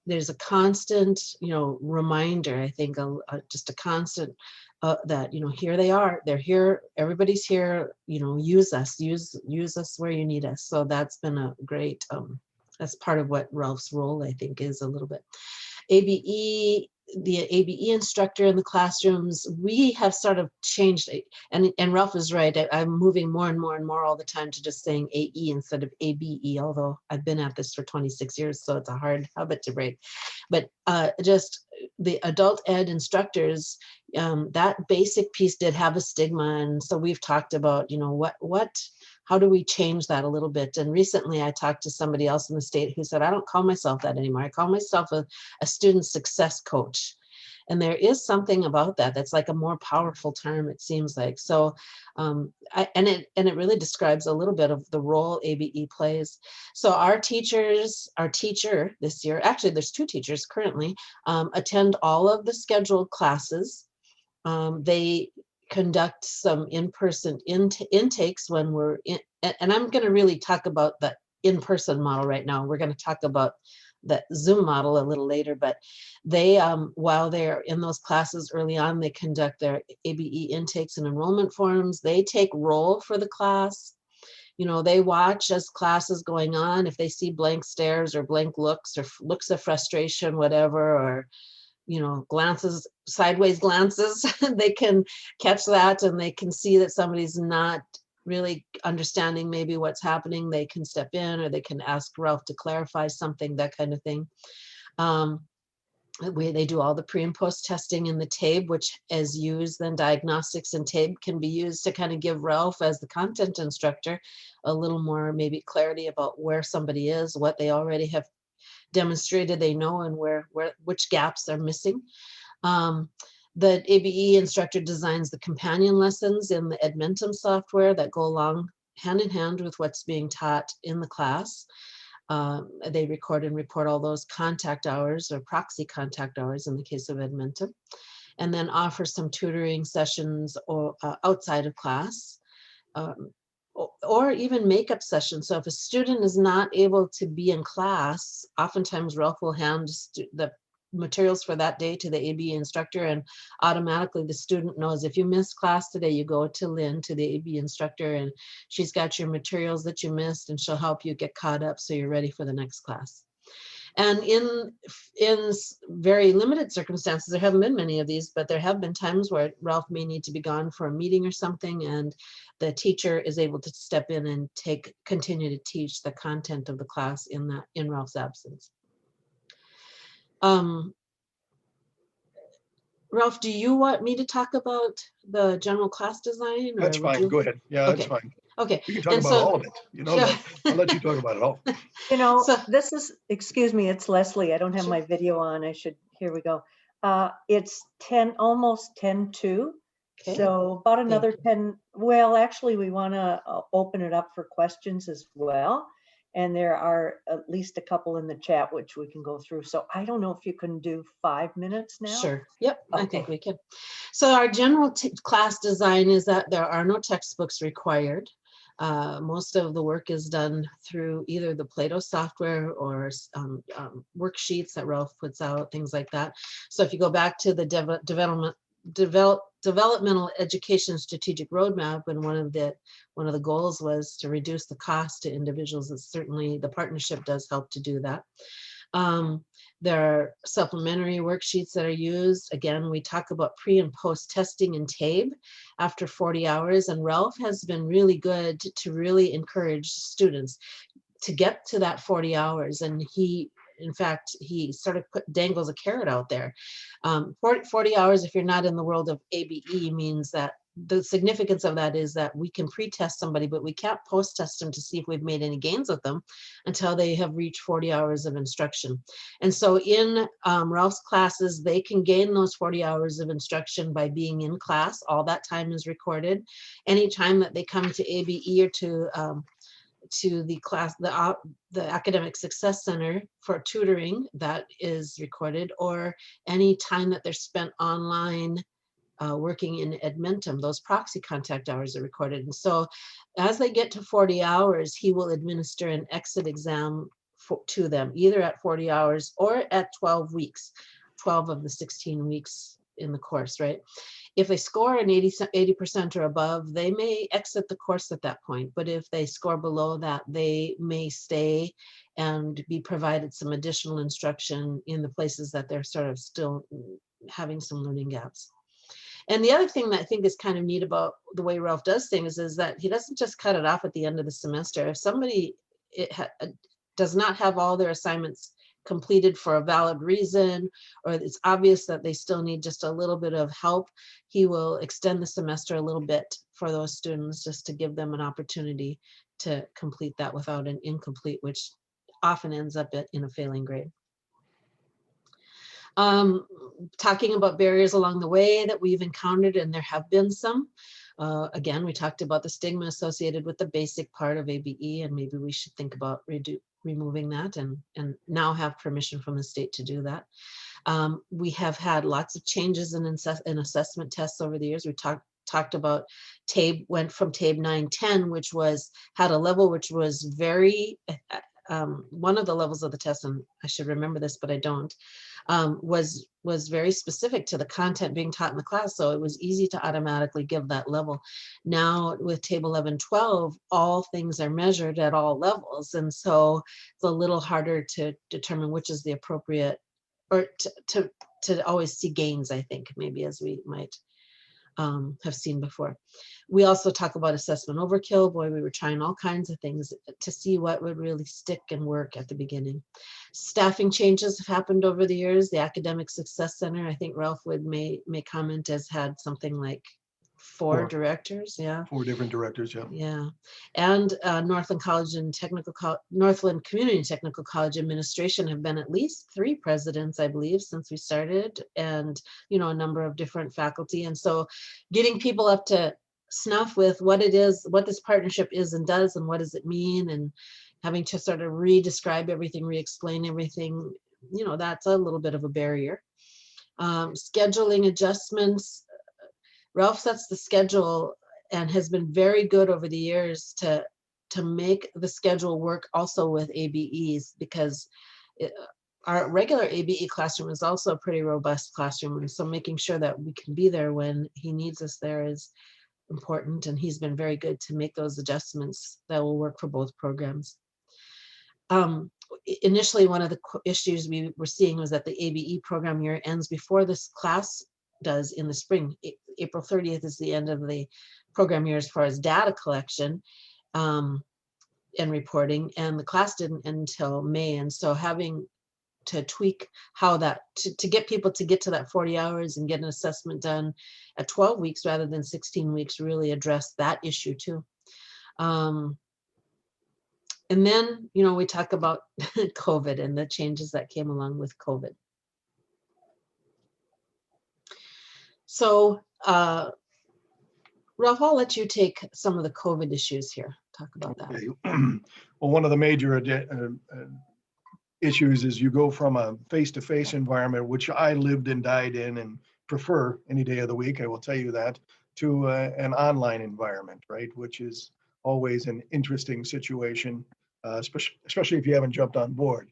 There's a constant, you know, reminder, I think, just a constant that, you know, here they are, they're here, everybody's here, you know, use us where you need us. So that's been a great, that's part of what Ralph's role, I think, is a little bit. ABE, the ABE instructor in the classrooms, we have sort of changed, and Ralph is right. I'm moving more and more all the time to just saying AE instead of ABE, although I've been at this for 26 years, so it's a hard habit to break. But just the adult ed instructors, that basic piece did have a stigma, and so we've talked about, you know, how do we change that a little bit? And recently I talked to somebody else in the state who said, I don't call myself that anymore. I call myself a student success coach. And there is something about that that's like a more powerful term, it seems like. So, it really describes a little bit of the role ABE plays. So our teacher this year, actually there's 2 teachers currently, attend all of the scheduled classes. They conduct some in-person intakes when we're in, and I'm going to really talk about the in-person model right now. We're going to talk about the Zoom model a little later, but they, while they're in those classes early on, they conduct their ABE intakes and enrollment forms. They take roll for the class. You know, they watch as class is going on. If they see blank stares or blank looks or looks of frustration, whatever, or, you know, glances, sideways glances, they can catch that, and they can see that somebody's not really understanding maybe what's happening. They can step in, or they can ask Ralph to clarify something, that kind of thing. They do all the pre and post testing in the TABE, which is used, then diagnostics and TABE can be used to kind of give Ralph, as the content instructor, a little more maybe clarity about where somebody is, what they already have demonstrated they know, and which gaps are missing. The ABE instructor designs the companion lessons in the Edmentum software that go along hand in hand with what's being taught in the class. They record and report all those contact hours, or proxy contact hours in the case of Edmentum, and then offer some tutoring sessions or outside of class. or even makeup sessions. So if a student is not able to be in class, oftentimes Ralph will hand the materials for that day to the ABE instructor, and automatically the student knows if you missed class today, you go to Lynn, to the ABE instructor, and she's got your materials that you missed, and she'll help you get caught up so you're ready for the next class. And in very limited circumstances, there haven't been many of these, but there have been times where Ralph may need to be gone for a meeting or something, and the teacher is able to step in and continue to teach the content of the class in Ralph's absence. Ralph, do you want me to talk about the general class design? That's fine. Go ahead. Yeah, that's Okay. fine. Okay. You can talk And about so- all of it. You know that. I'll let you talk about it all. You know, So- this is, excuse me, it's Leslie. I don't have Sure. my video on. Here we go. It's 10, almost 10:02. Okay. So about another you. 10, well, actually, we want to open it up for questions as well. And there are at least a couple in the chat, which we can go through. So I don't know if you can do 5 minutes now. Sure. Yep. I think Okay. we can. So our general class design is that there are no textbooks required. Most of the work is done through either the Plato software or worksheets that Ralph puts out, things like that. So if you go back to the Developmental Education Strategic Roadmap, and one of the goals was to reduce the cost to individuals, and certainly the partnership does help to do that. There are supplementary worksheets that are used. Again, we talk about pre and post testing in TABE after 40 hours, and Ralph has been really good to really encourage students to get to that 40 hours. And in fact, he sort of dangles a carrot out there. 40 hours, if you're not in the world of ABE, means that the significance of that is that we can pre-test somebody, but we can't post-test them to see if we've made any gains with them until they have reached 40 hours of instruction. And so in Ralph's classes, they can gain those 40 hours of instruction by being in class. All that time is recorded. Anytime that they come to ABE or to the class, the Academic Success Center for tutoring, that is recorded, or any time that they're spent online working in Edmentum, those proxy contact hours are recorded. And so as they get to 40 hours, he will administer an exit exam to them, either at 40 hours or at 12 weeks, 12 of the 16 weeks in the course, right? If they score an 80% or above, they may exit the course at that point. But if they score below that, they may stay and be provided some additional instruction in the places that they're sort of still having some learning gaps. And the other thing that I think is kind of neat about the way Ralph does things is that he doesn't just cut it off at the end of the semester. If somebody does not have all their assignments completed for a valid reason, or it's obvious that they still need just a little bit of help, he will extend the semester a little bit for those students, just to give them an opportunity to complete that without an incomplete, which often ends up in a failing grade. Talking about barriers along the way that we've encountered, and there have been some. Again, we talked about the stigma associated with the basic part of ABE, and maybe we should think about removing that, and now have permission from the state to do that. We have had lots of changes in assessment tests over the years. We talked about TABE, went from TABE 910, which had a level which was very, one of the levels of the test, and I should remember this, but I don't, was very specific to the content being taught in the class. So it was easy to automatically give that level. Now with TABE 1112, all things are measured at all levels. And so it's a little harder to determine which is the appropriate, or to always see gains, I think, maybe, as we might have seen before. We also talk about assessment overkill. Boy, we were trying all kinds of things to see what would really stick and work at the beginning. Staffing changes have happened over the years. The Academic Success Center, I think Ralph may comment, has had something like four directors. Yeah. 4 different directors. Yeah. Yeah. And Northland College and Northland Community Technical College administration have been at least 3 presidents, I believe, since we started, and, a number of different faculty. And so getting people up to snuff with what it is, what this partnership is and does, and what does it mean, and having to sort of re-describe everything, re-explain everything, that's a little bit of a barrier. Scheduling adjustments. Ralph sets the schedule and has been very good over the years to make the schedule work also with ABEs, because our regular ABE classroom is also a pretty robust classroom. And so making sure that we can be there when he needs us there is important. And he's been very good to make those adjustments that will work for both programs. Initially, one of the issues we were seeing was that the ABE program year ends before this class does in the spring. April 30th is the end of the program year as far as data collection and reporting, and the class didn't end until May. And so having to tweak how that, to get people to get to that 40 hours and get an assessment done at 12 weeks rather than 16 weeks really addressed that issue too. And then, you know, we talk about COVID and the changes that came along with COVID. So, Ralph, I'll let you take some of the COVID issues here. Talk about that. Okay. Well, one of the major issues is you go from a face-to-face environment, which I lived and died in and prefer any day of the week, I will tell you that, to an online environment, right? Which is always an interesting situation, especially if you haven't jumped on board.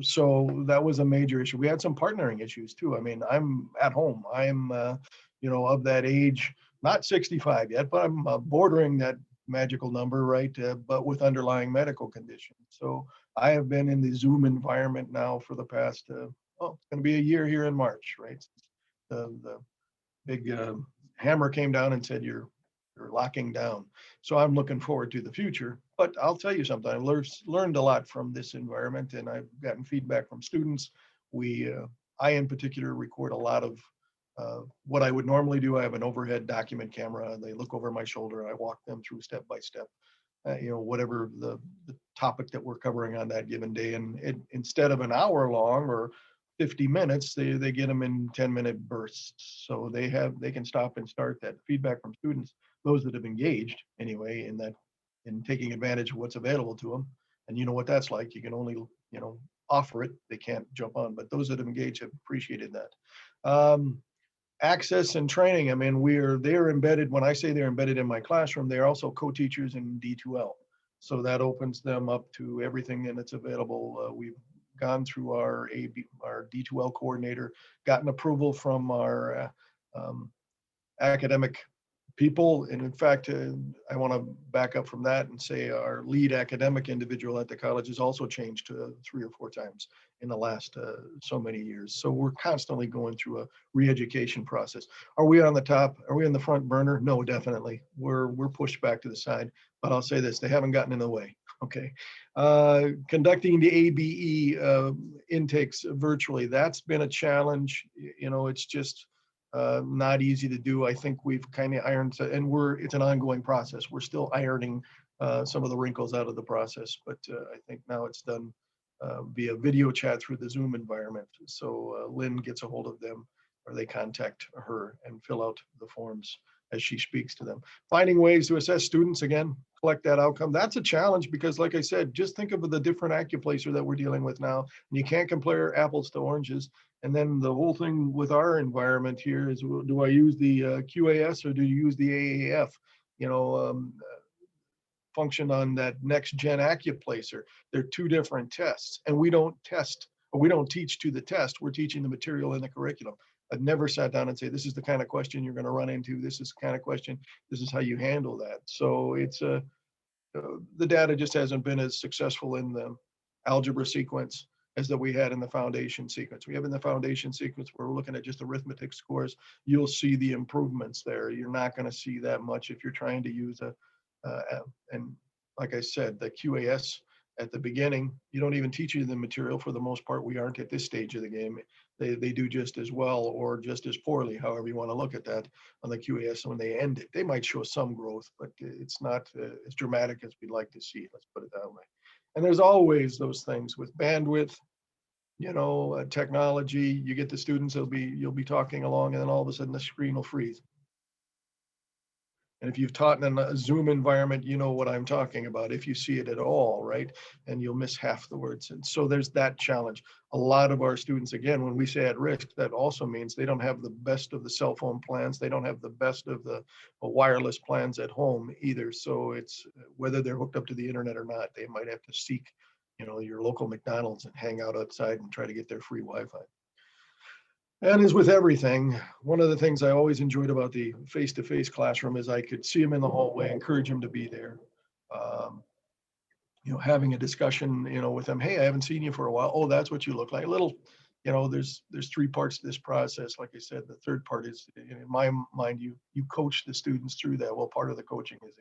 So that was a major issue. We had some partnering issues too. I mean, I'm at home. I'm, you know, of that age, not 65 yet, but I'm bordering that magical number, right? But with underlying medical conditions. So I have been in the Zoom environment now for the past, well, it's going to be a year here in March, right? The big hammer came down and said, you're locking down. So I'm looking forward to the future. But I'll tell you something, I learned a lot from this environment, and I've gotten feedback from students. I in particular record a lot of what I would normally do. I have an overhead document camera. They look over my shoulder. I walk them through step by step, you know, whatever the topic that we're covering on that given day. And instead of an hour long or 50 minutes, they get them in 10-minute bursts. So they can stop and start. That feedback from students, those that have engaged anyway, in taking advantage of what's available to them. And you know what that's like. You can only, you know, offer it. They can't jump on, but those that have engaged have appreciated that. Access and training. I mean, they're embedded. When I say they're embedded in my classroom, they're also co-teachers in D2L. So that opens them up to everything and it's available. We've gone through our D2L coordinator, gotten approval from our academic people. And in fact, I want to back up from that and say our lead academic individual at the college has also changed 3 or 4 times in the last so many years. So we're constantly going through a re-education process. Are we on the top? Are we in the front burner? No, definitely. We're pushed back to the side. But I'll say this, they haven't gotten in the way. Okay. Conducting the ABE intakes virtually, that's been a challenge. You know, it's just not easy to do. I think we've kind of ironed, and it's an ongoing process. We're still ironing some of the wrinkles out of the process, but I think now it's done via video chat through the Zoom environment. So Lynn gets a hold of them, or they contact her and fill out the forms as she speaks to them. Finding ways to assess students, again, collect that outcome. That's a challenge because, like I said, just think of the different acuplacer that we're dealing with now. And you can't compare apples to oranges. And then the whole thing with our environment here is, do I use the QAS or do you use the AAF? You know, function on that next gen acuplacer. They're 2 different tests, and we don't test, or we don't teach to the test. We're teaching the material in the curriculum. I've never sat down and say, this is the kind of question you're going to run into. This is the kind of question. This is how you handle that. So it's the data just hasn't been as successful in the algebra sequence as that we had in the foundation sequence. We have in the foundation sequence, where we're looking at just arithmetic scores. You'll see the improvements there. You're not going to see that much if you're trying to use and like I said, the QAS at the beginning, you don't even teach you the material for the most part. We aren't at this stage of the game. They do just as well or just as poorly, however you want to look at that on the QAS. When they end it, they might show some growth, but it's not as dramatic as we'd like to see. Let's put it that way. And there's always those things with bandwidth, you know, technology. You get the students, you'll be talking along, and then all of a sudden the screen will freeze. And if you've taught in a Zoom environment, you know what I'm talking about, if you see it at all, right? And you'll miss half the words. And so there's that challenge. A lot of our students, again, when we say at risk, that also means they don't have the best of the cell phone plans. They don't have the best of the wireless plans at home either. So it's whether they're hooked up to the internet or not, they might have to seek, your local McDonald's and hang out outside and try to get their free Wi-Fi. And as with everything, one of the things I always enjoyed about the face-to-face classroom is I could see them in the hallway, encourage them to be there. Having a discussion, with them. Hey, I haven't seen you for a while. Oh, that's what you look like. A little, there's 3 parts to this process. Like I said, the third part is, in my mind, you coach the students through that. Well, part of the coaching is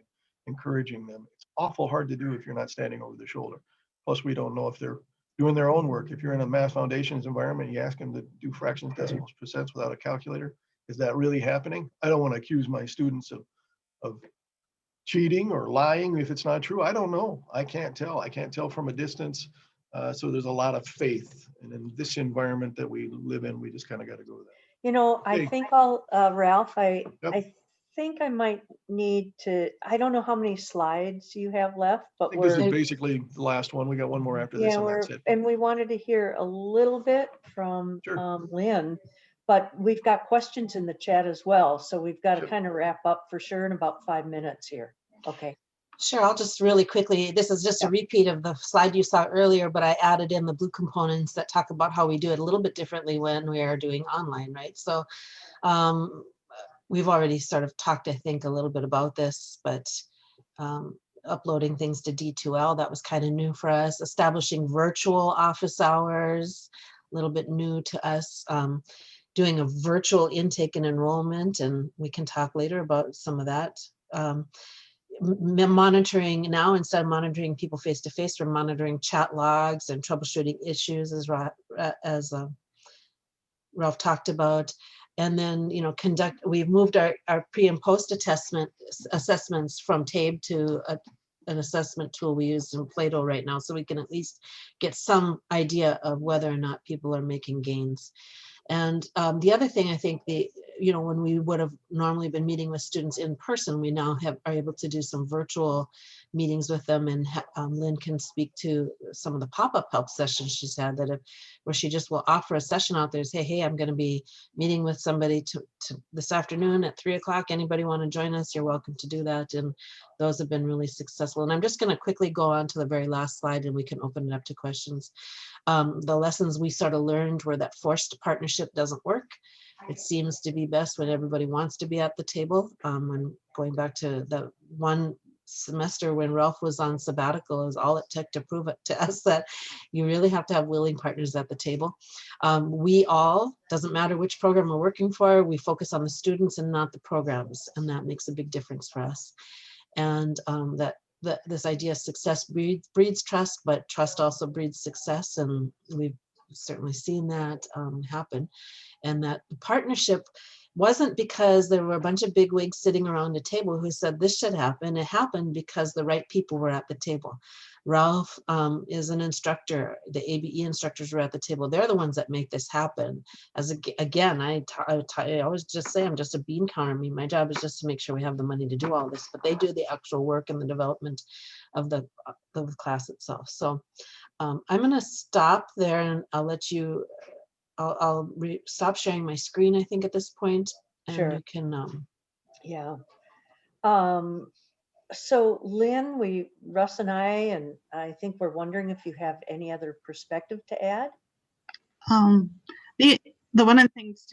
encouraging them. It's awful hard to do if you're not standing over their shoulder. Plus, we don't know if they're doing their own work. If you're in a math foundations environment, you ask them to do fractions, decimals, percents without a calculator. Is that really happening? I don't want to accuse my students of cheating or lying if it's not true. I don't know. I can't tell. I can't tell from a distance. So there's a lot of faith. And in this environment that we live in, we just kind of got to go with that. I Okay. think Ralph, I think I might need to, I don't know how many slides you have left, I but think this is we're, basically the last one. We got one more after this, yeah, and that's it. and we wanted to hear a little bit from Sure. Lynn, but we've got questions in the chat as well. So we've got to Sure. kind of wrap up for sure in about 5 minutes here. Okay. Sure, I'll just really quickly, this is just a repeat of the slide you saw earlier, but I added in the blue components that talk about how we do it a little bit differently when we are doing online, right? So we've already sort of talked, I think, a little bit about this, but uploading things to D2L, that was kind of new for us. Establishing virtual office hours, a little bit new to us. Doing a virtual intake and enrollment, and we can talk later about some of that. Monitoring now, instead of monitoring people face to face, we're monitoring chat logs and troubleshooting issues, as Ralph talked about. And then, we've moved our pre and post assessments from TABE to an assessment tool we use in Plato right now, so we can at least get some idea of whether or not people are making gains. And the other thing, I think, when we would have normally been meeting with students in person, we now are able to do some virtual meetings with them. And Lynn can speak to some of the pop-up help sessions she's had where she just will offer a session out there, say, hey, I'm going to be meeting with somebody to this afternoon at 3 o'clock. Anybody want to join us? You're welcome to do that. And those have been really successful. And I'm just going to quickly go on to the very last slide, and we can open it up to questions. The lessons we sort of learned were that forced partnership doesn't work. It seems to be best when everybody wants to be at the table. And going back to the one semester when Ralph was on sabbatical, is all it took to prove it to us that you really have to have willing partners at the table. We all, doesn't matter which program we're working for, we focus on the students and not the programs, and that makes a big difference for us. And this idea of success breeds trust, but trust also breeds success, and we've certainly seen that happen. And that the partnership wasn't because there were a bunch of bigwigs sitting around a table who said this should happen. It happened because the right people were at the table. Ralph is an instructor. The ABE instructors were at the table. They're the ones that make this happen. Again, I always just say I'm just a bean counter. My job is just to make sure we have the money to do all this, but they do the actual work and the development of the class itself. So I'm going to stop there, and I'll let you. I'll stop sharing my screen, I think, at this point, and Sure. you can. Yeah. So Lynn, Russ and I think we're wondering if you have any other perspective to add. The one of the things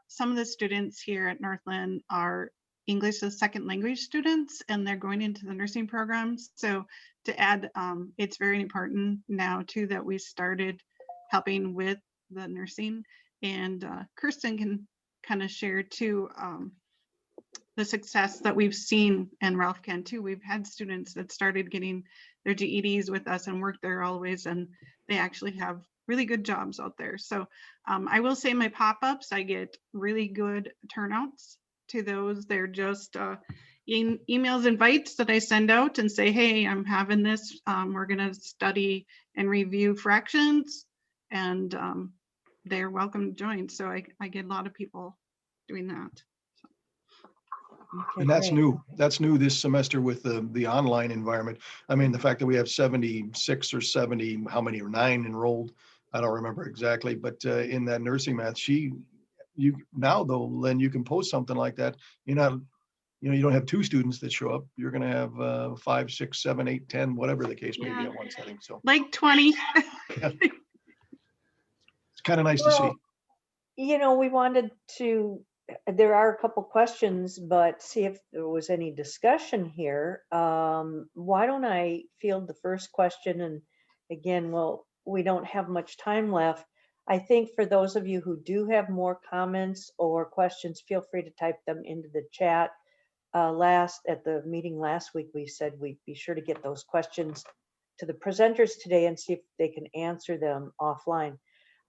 some of the students here at Northland are English as second language students, and they're going into the nursing programs. So to add, it's very important now too that we started helping with the nursing, and Kirsten can kind of share too the success that we've seen, and Ralph can too. We've had students that started getting their GEDs with us and worked there always, and they actually have really good jobs out there. So I will say my pop-ups, I get really good turnouts to those. They're just emails, invites that I send out and say, hey, I'm having this. We're going to study and review fractions, and they're welcome to join. So I get a lot of people doing that. Okay, And that's great. new. That's new this semester with the online environment. I mean, the fact that we have 76 or 70, how many, or 9 enrolled, I don't remember exactly, but in that nursing math, you now though, Lynn, you can post something like that. You're not, you don't have 2 students that show up. You're going to have 5, 6, 7, 8, 10, whatever the case may be Yeah. at one setting. So Like 20. yeah, it's kind of nice to Well, see. we wanted to, there are a couple questions, but see if there was any discussion here. Why don't I field the first question? And again, well, we don't have much time left. I think for those of you who do have more comments or questions, feel free to type them into the chat. At the meeting last week, we said we'd be sure to get those questions to the presenters today and see if they can answer them offline.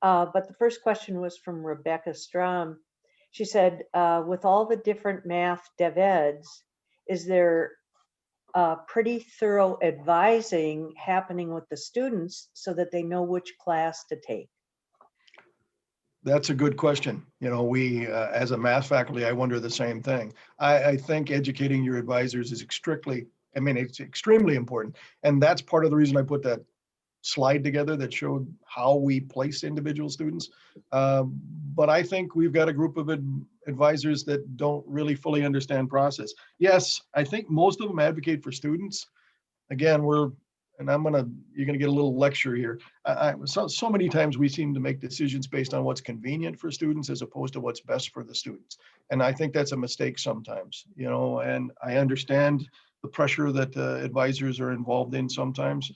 But the first question was from Rebecca Strom. She said, with all the different math dev eds, is there pretty thorough advising happening with the students so that they know which class to take? That's a good question. We, as a math faculty, I wonder the same thing. I think educating your advisors is it's extremely important. And that's part of the reason I put that slide together that showed how we place individual students. But I think we've got a group of advisors that don't really fully understand process. Yes, I think most of them advocate for students. Again, you're gonna get a little lecture here. So many times we seem to make decisions based on what's convenient for students as opposed to what's best for the students. And I think that's a mistake sometimes, and I understand the pressure that advisors are involved in sometimes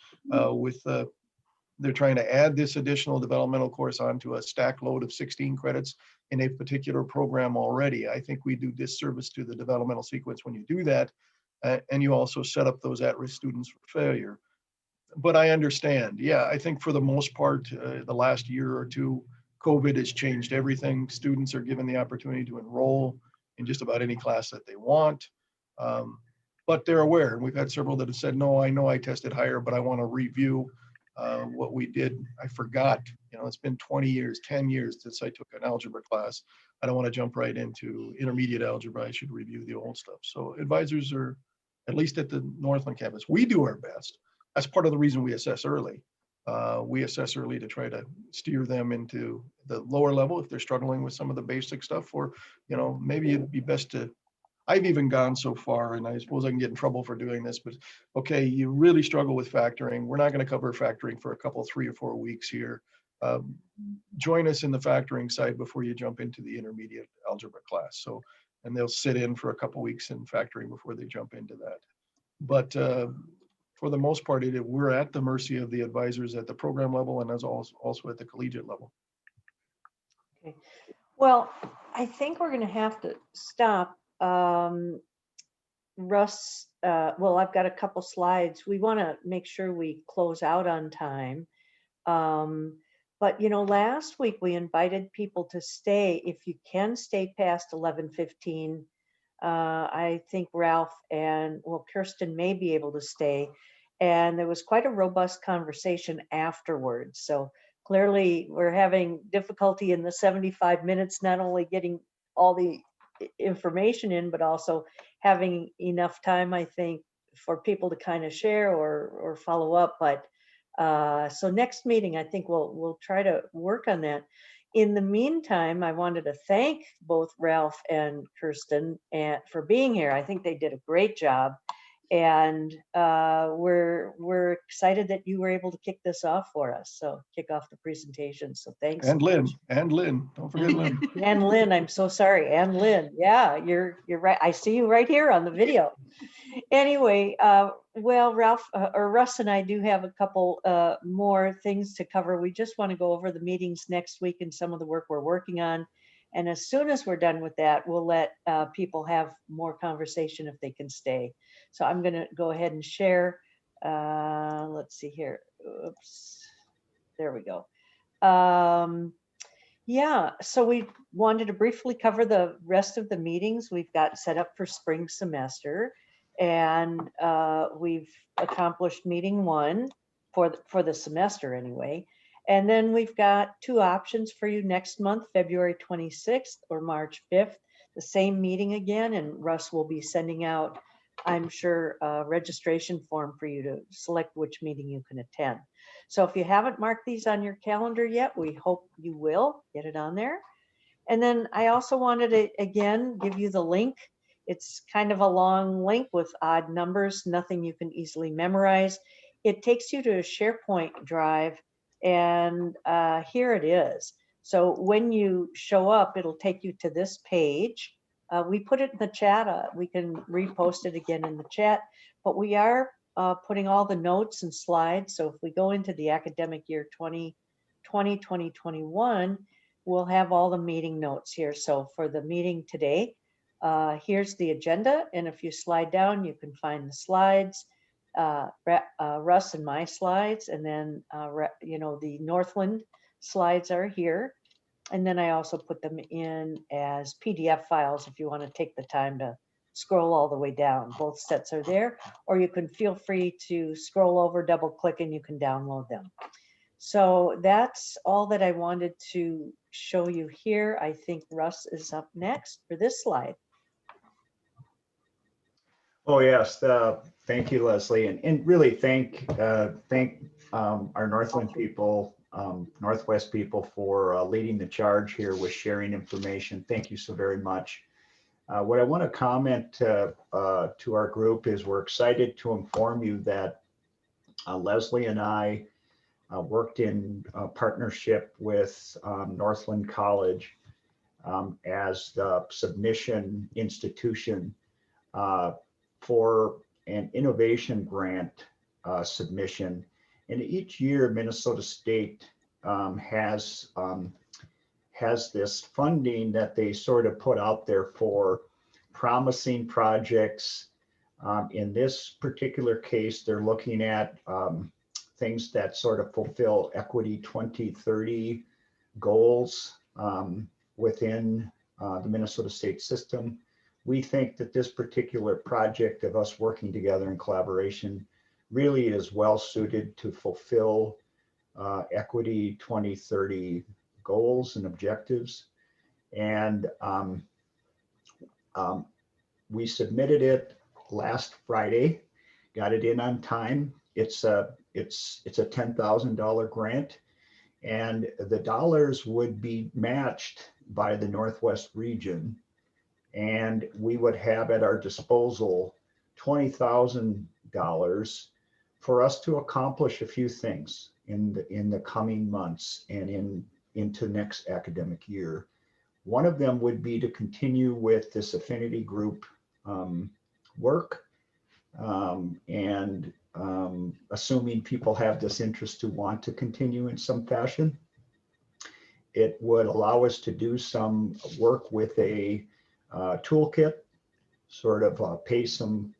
they're trying to add this additional developmental course onto a stack load of 16 credits in a particular program already. I think we do disservice to the developmental sequence when you do that, and you also set up those at-risk students for failure. But I understand. Yeah, I think for the most part, the last year or two, COVID has changed everything. Students are given the opportunity to enroll in just about any class that they want. But they're aware, and we've had several that have said, no, I know I tested higher, but I want to review what we did. I forgot, it's been 20 years, 10 years since I took an algebra class. I don't want to jump right into intermediate algebra. I should review the old stuff. So advisors are, at least at the Northland campus, we do our best. That's part of the reason we assess early. We assess early to try to steer them into the lower level if they're struggling with some of the basic stuff, or, maybe it'd be best to, I've even gone so far, and I suppose I can get in trouble for doing this, but okay, you really struggle with factoring. We're not going to cover factoring for a couple, 3 or 4 weeks here. Join us in the factoring side before you jump into the intermediate algebra class. So, and they'll sit in for a couple weeks in factoring before they jump into that. But for the most part, we're at the mercy of the advisors at the program level and as also at the collegiate level. Okay. Well, I think we're going to have to stop. Russ, well, I've got a couple slides. We want to make sure we close out on time. But last week we invited people to stay. If you can stay past 11:15, I think Ralph and Kirsten may be able to stay. And there was quite a robust conversation afterwards. So clearly we're having difficulty in the 75 minutes, not only getting all the information in, but also having enough time, I think, for people to kind of share or follow up. But so next meeting, I think we'll try to work on that. In the meantime, I wanted to thank both Ralph and Kirsten for being here. I think they did a great job. And we're excited that you were able to kick this off for us. So kick off the presentation. So thanks. And Lynn, don't forget Lynn. And Lynn, I'm so sorry. And Lynn, yeah, you're right. I see you right here on the video. Anyway, well, Ralph or Russ and I do have a couple more things to cover. We just want to go over the meetings next week and some of the work we're working on. And as soon as we're done with that, we'll let people have more conversation if they can stay. So I'm going to go ahead and share. Let's see here. Oops. There we go. Yeah, so we wanted to briefly cover the rest of the meetings we've got set up for spring semester. And we've accomplished meeting 1 for the semester anyway. And then we've got 2 options for you next month, February 26th or March 5th. the same meeting again, and Russ will be sending out, I'm sure, a registration form for you to select which meeting you can attend. So if you haven't marked these on your calendar yet, we hope you will get it on there. And then I also wanted to, again, give you the link. It's kind of a long link with odd numbers, nothing you can easily memorize. It takes you to a SharePoint drive, and here it is. So when you show up, it'll take you to this page. We put it in the chat. We can repost it again in the chat, but we are putting all the notes and slides. So if we go into the academic year 2020, 2021, we'll have all the meeting notes here. So for the meeting today, here's the agenda. And if you slide down, you can find the slides, Russ and my slides, and then, the Northland slides are here. And then I also put them in as PDF files if you want to take the time to scroll all the way down. Both sets are there, or you can feel free to scroll over, double click, and you can download them. So that's all that I wanted to show you here. I think Russ is up next for this slide. Oh, yes. Thank you, Leslie. And really thank our Northland people, Northwest people for leading the charge here with sharing information. Thank you so very much. What I want to comment to our group is we're excited to inform you that Leslie and I worked in partnership with Northland College as the submission institution for an innovation grant submission. And each year, Minnesota State has this funding that they sort of put out there for promising projects. In this particular case, they're looking at things that sort of fulfill Equity 2030 goals within the Minnesota State system. We think that this particular project of us working together in collaboration really is well suited to fulfill Equity 2030 goals and objectives. And we submitted it last Friday, got it in on time. It's a $10,000 grant, and the dollars would be matched by the Northwest region. And we would have at our disposal $20,000 for us to accomplish a few things in the coming months and into next academic year. One of them would be to continue with this affinity group work, and assuming people have this interest to want to continue in some fashion. It would allow us to do some work with a toolkit, sort of pay some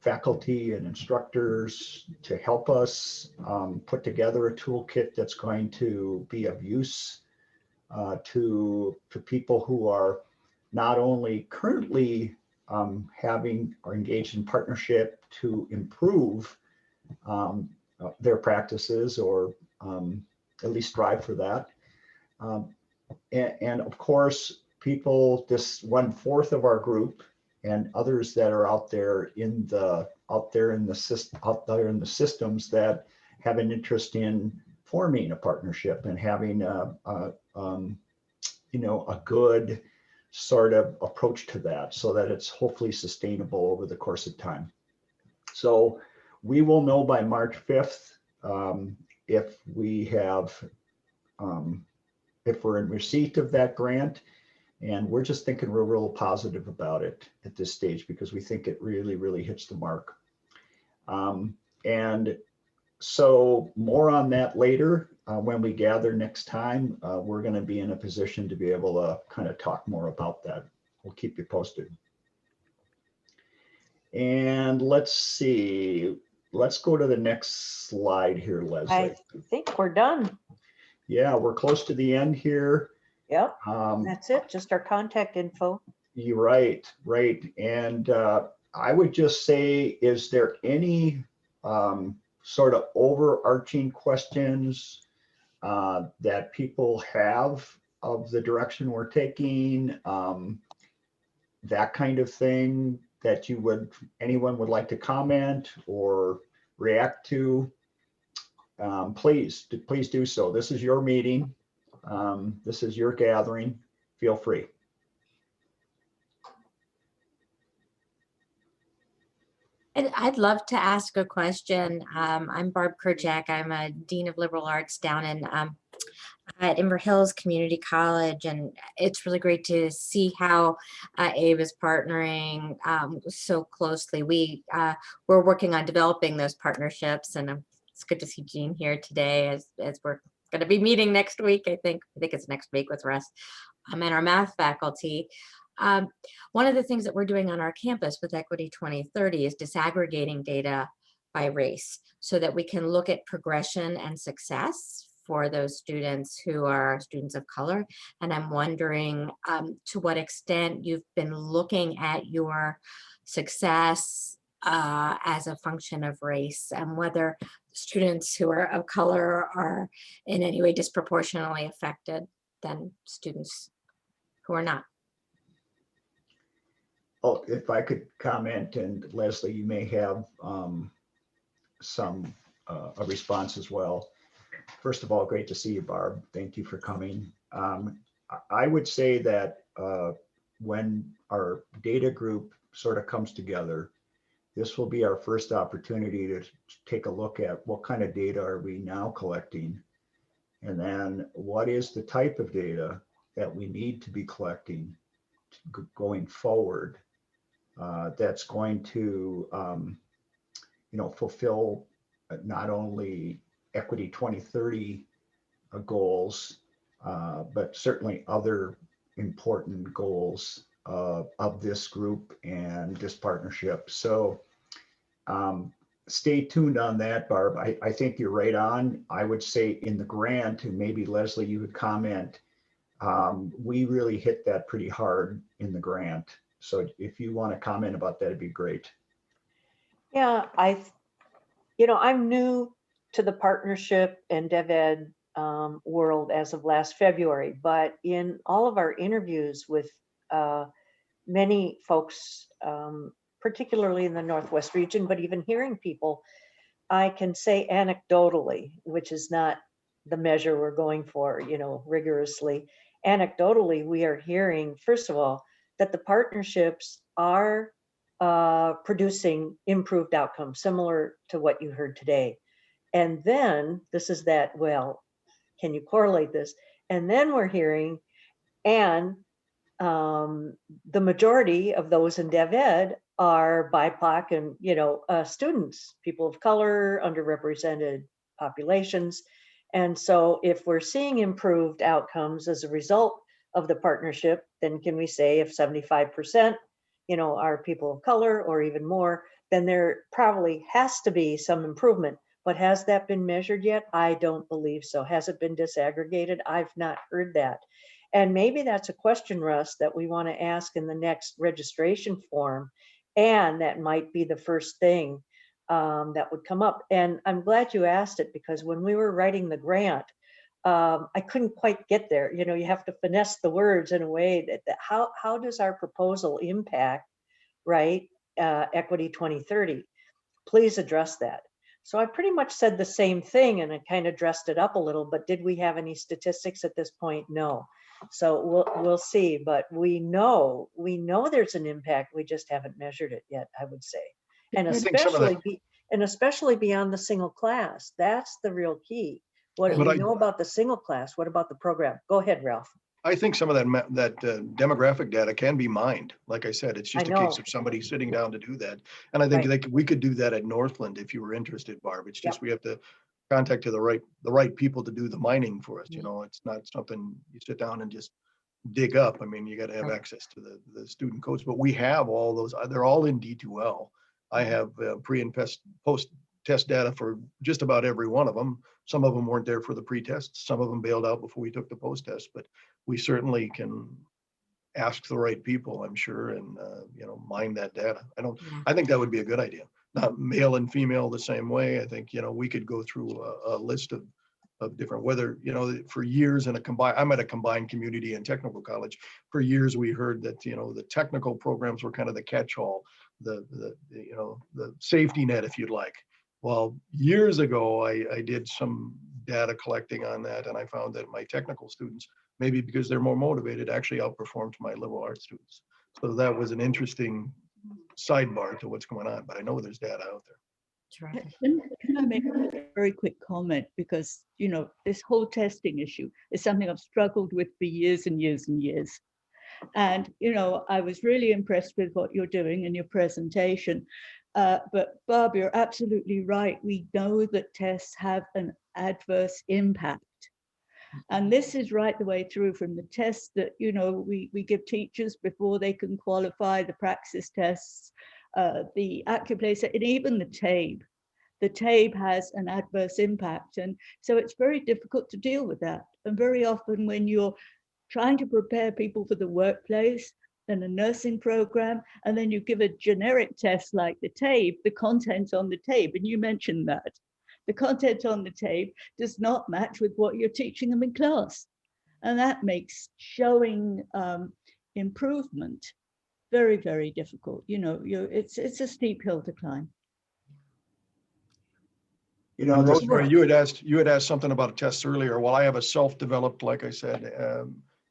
faculty and instructors to help us put together a toolkit that's going to be of use to people who are not only currently having or engaged in partnership to improve their practices, or at least strive for that. And of course, people, this 1/4 of our group and others that are out there in the systems that have an interest in forming a partnership and having a good sort of approach to that, so that it's hopefully sustainable over the course of time. So we will know by March 5th if we have if we're in receipt of that grant. And we're just thinking we're real positive about it at this stage, because we think it really, really hits the mark. And so more on that later. When we gather next time, we're going to be in a position to be able to kind of talk more about that. We'll keep you posted. And let's see. Let's go to the next slide here, Leslie. I think we're done. Yeah, we're close to the end here. Yep, that's it, just our contact info. You're right. And I would just say, is there any sort of overarching questions that people have of the direction we're taking? that kind of thing that anyone would like to comment or react to, please do so. This is your meeting. This is your gathering. Feel free. I'd love to ask a question. I'm Barb Kerjack. I'm a Dean of Liberal Arts down at Inver Hills Community College, and it's really great to see how ABE is partnering so closely. We're working on developing those partnerships, and it's good to see Jean here today as we're going to be meeting next week. I think it's next week with Russ and our math faculty. One of the things that we're doing on our campus with Equity 2030 is disaggregating data by race so that we can look at progression and success for those students who are students of color. And I'm wondering to what extent you've been looking at your success as a function of race, and whether students who are of color are in any way disproportionately affected than students who are not. Oh, if I could comment, and Leslie, you may have a response as well. First of all, great to see you, Barb. Thank you for coming. I would say that when our data group sort of comes together, this will be our first opportunity to take a look at what kind of data are we now collecting, and then what is the type of data that we need to be collecting going forward that's going to fulfill not only Equity 2030 goals, but certainly other important goals of this group and this partnership. So stay tuned on that, Barb. I think you're right on. I would say in the grant, and maybe Leslie, you would comment, we really hit that pretty hard in the grant. So if you want to comment about that, it'd be great. Yeah, I'm new to the partnership and DevEd world as of last February, but in all of our interviews with many folks, particularly in the Northwest region, but even hearing people, I can say anecdotally, which is not the measure we're going for, rigorously. Anecdotally, we are hearing, first of all, that the partnerships are producing improved outcomes, similar to what you heard today. And then this is that, well, can you correlate this? And then we're hearing, and the majority of those in DevEd are BIPOC and, students, people of color, underrepresented populations. And so if we're seeing improved outcomes as a result of the partnership, then can we say if 75%, are people of color or even more, then there probably has to be some improvement. But has that been measured yet? I don't believe so. Has it been disaggregated? I've not heard that. And maybe that's a question, Russ, that we want to ask in the next registration form. And that might be the first thing that would come up. And I'm glad you asked it, because when we were writing the grant, I couldn't quite get there. You have to finesse the words in a way that how does our proposal impact, right, Equity 2030? Please address that. So I pretty much said the same thing, and I kind of dressed it up a little, but did we have any statistics at this point? No. So we'll see, but we know there's an impact. We just haven't measured it yet, I would say. And especially beyond the single class. That's the real key. What do we know about the single class? What about the program? Go ahead, Ralph. I think some of that demographic data can be mined. Like I said, it's just a case of somebody sitting down to do that. And I think we could do that at Northland if you were interested, Barb. It's just we have to contact the right people to do the mining for us. It's not something you sit down and just dig up. I mean, you got to have access to the student codes, but we have all those. They're all in D2L. I have pre and post test data for just about every one of them. Some of them weren't there for the pre-tests. Some of them bailed out before we took the post-test, but we certainly can ask the right people, I'm sure, and mine that data. I think that would be a good idea. Not male and female the same way. I think we could go through a list of different, whether, you know, for years in a combined, I'm at a combined community and technical college. For years, we heard that, you know, the technical programs were kind of the catch-all, you know, the safety net, if you'd like. Well, years ago, I did some data collecting on that, and I found that my technical students, maybe because they're more motivated, actually outperformed my liberal arts students. So that was an interesting sidebar to what's going on, but I know there's data out there. Terrific. Can I make a very quick comment? Because, you know, this whole testing issue is something I've struggled with for years and years and years. And, you know, I was really impressed with what you're doing in your presentation. But Barb, you're absolutely right. We know that tests have an adverse impact. And this is right the way through, from the tests that, you know, we give teachers before they can qualify, the praxis tests, the Accuplacer, and even the TABE. The TABE has an adverse impact. And so it's very difficult to deal with that. And very often when you're trying to prepare people for the workplace and a nursing program, and then you give a generic test like the TABE, the content on the TABE, and you mentioned that, the content on the TABE does not match with what you're teaching them in class. And that makes showing improvement very, very difficult. You know, it's a steep hill to climb. You know, And this- Rosemary, you had asked something about tests earlier. Well, I have a self-developed, like I said,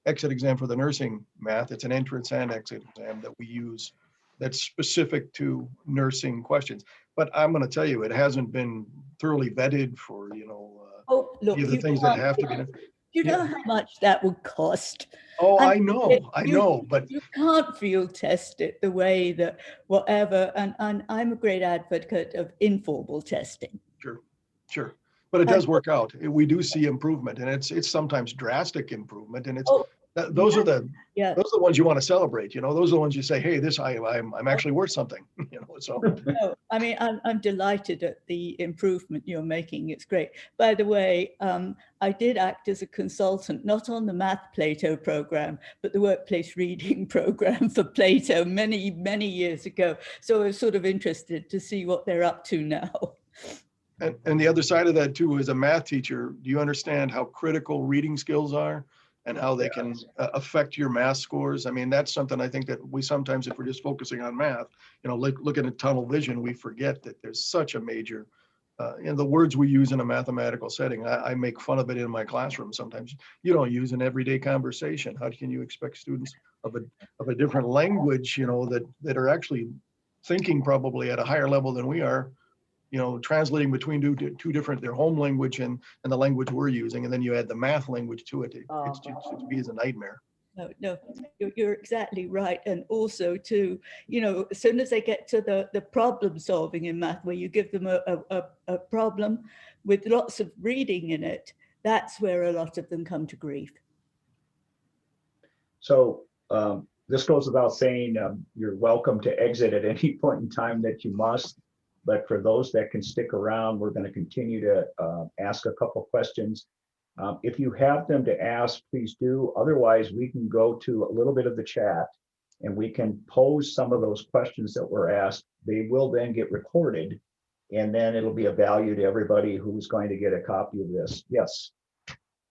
exit exam for the nursing math. It's an entrance and exit exam that we use that's specific to nursing questions. But I'm going to tell you, it hasn't been thoroughly vetted for, you know, Oh, look, the other things that have to be done. You know how much that would cost. Oh, And I know, but you can't field test it the way that whatever, and I'm a great advocate of informal testing. sure. But it does work out. We do see improvement, and it's sometimes drastic improvement, and it's those are the ones you want to celebrate. You know, those are the ones you say, hey, this I'm actually worth something. You know, so. No, I mean, I'm delighted at the improvement you're making. It's great. By the way, I did act as a consultant, not on the Math Plato program, but the workplace reading program for Plato many, many years ago. So I was sort of interested to see what they're up to now. And the other side of that too, as a math teacher, do you understand how critical reading skills are and how they can affect your math scores? I mean, that's something I think that we sometimes, if we're just focusing on math, you know, looking at tunnel vision, we forget that there's such a major, and the words we use in a mathematical setting, I make fun of it in my classroom sometimes. You don't use an everyday conversation. How can you expect students of a different language, you know, that are actually thinking probably at a higher level than we are, you know, translating between two different, their home language and the language we're using, and then you add the math language to it. It's just, to me, is a nightmare. No, you're exactly right. And also too, you know, as soon as they get to the problem solving in math, where you give them a problem with lots of reading in it, that's where a lot of them come to grief. So this goes without saying, you're welcome to exit at any point in time that you must. But for those that can stick around, we're going to continue to ask a couple questions. If you have them to ask, please do. Otherwise, we can go to a little bit of the chat and we can pose some of those questions that were asked. They will then get recorded, and then it'll be of value to everybody who's going to get a copy of this. Yes.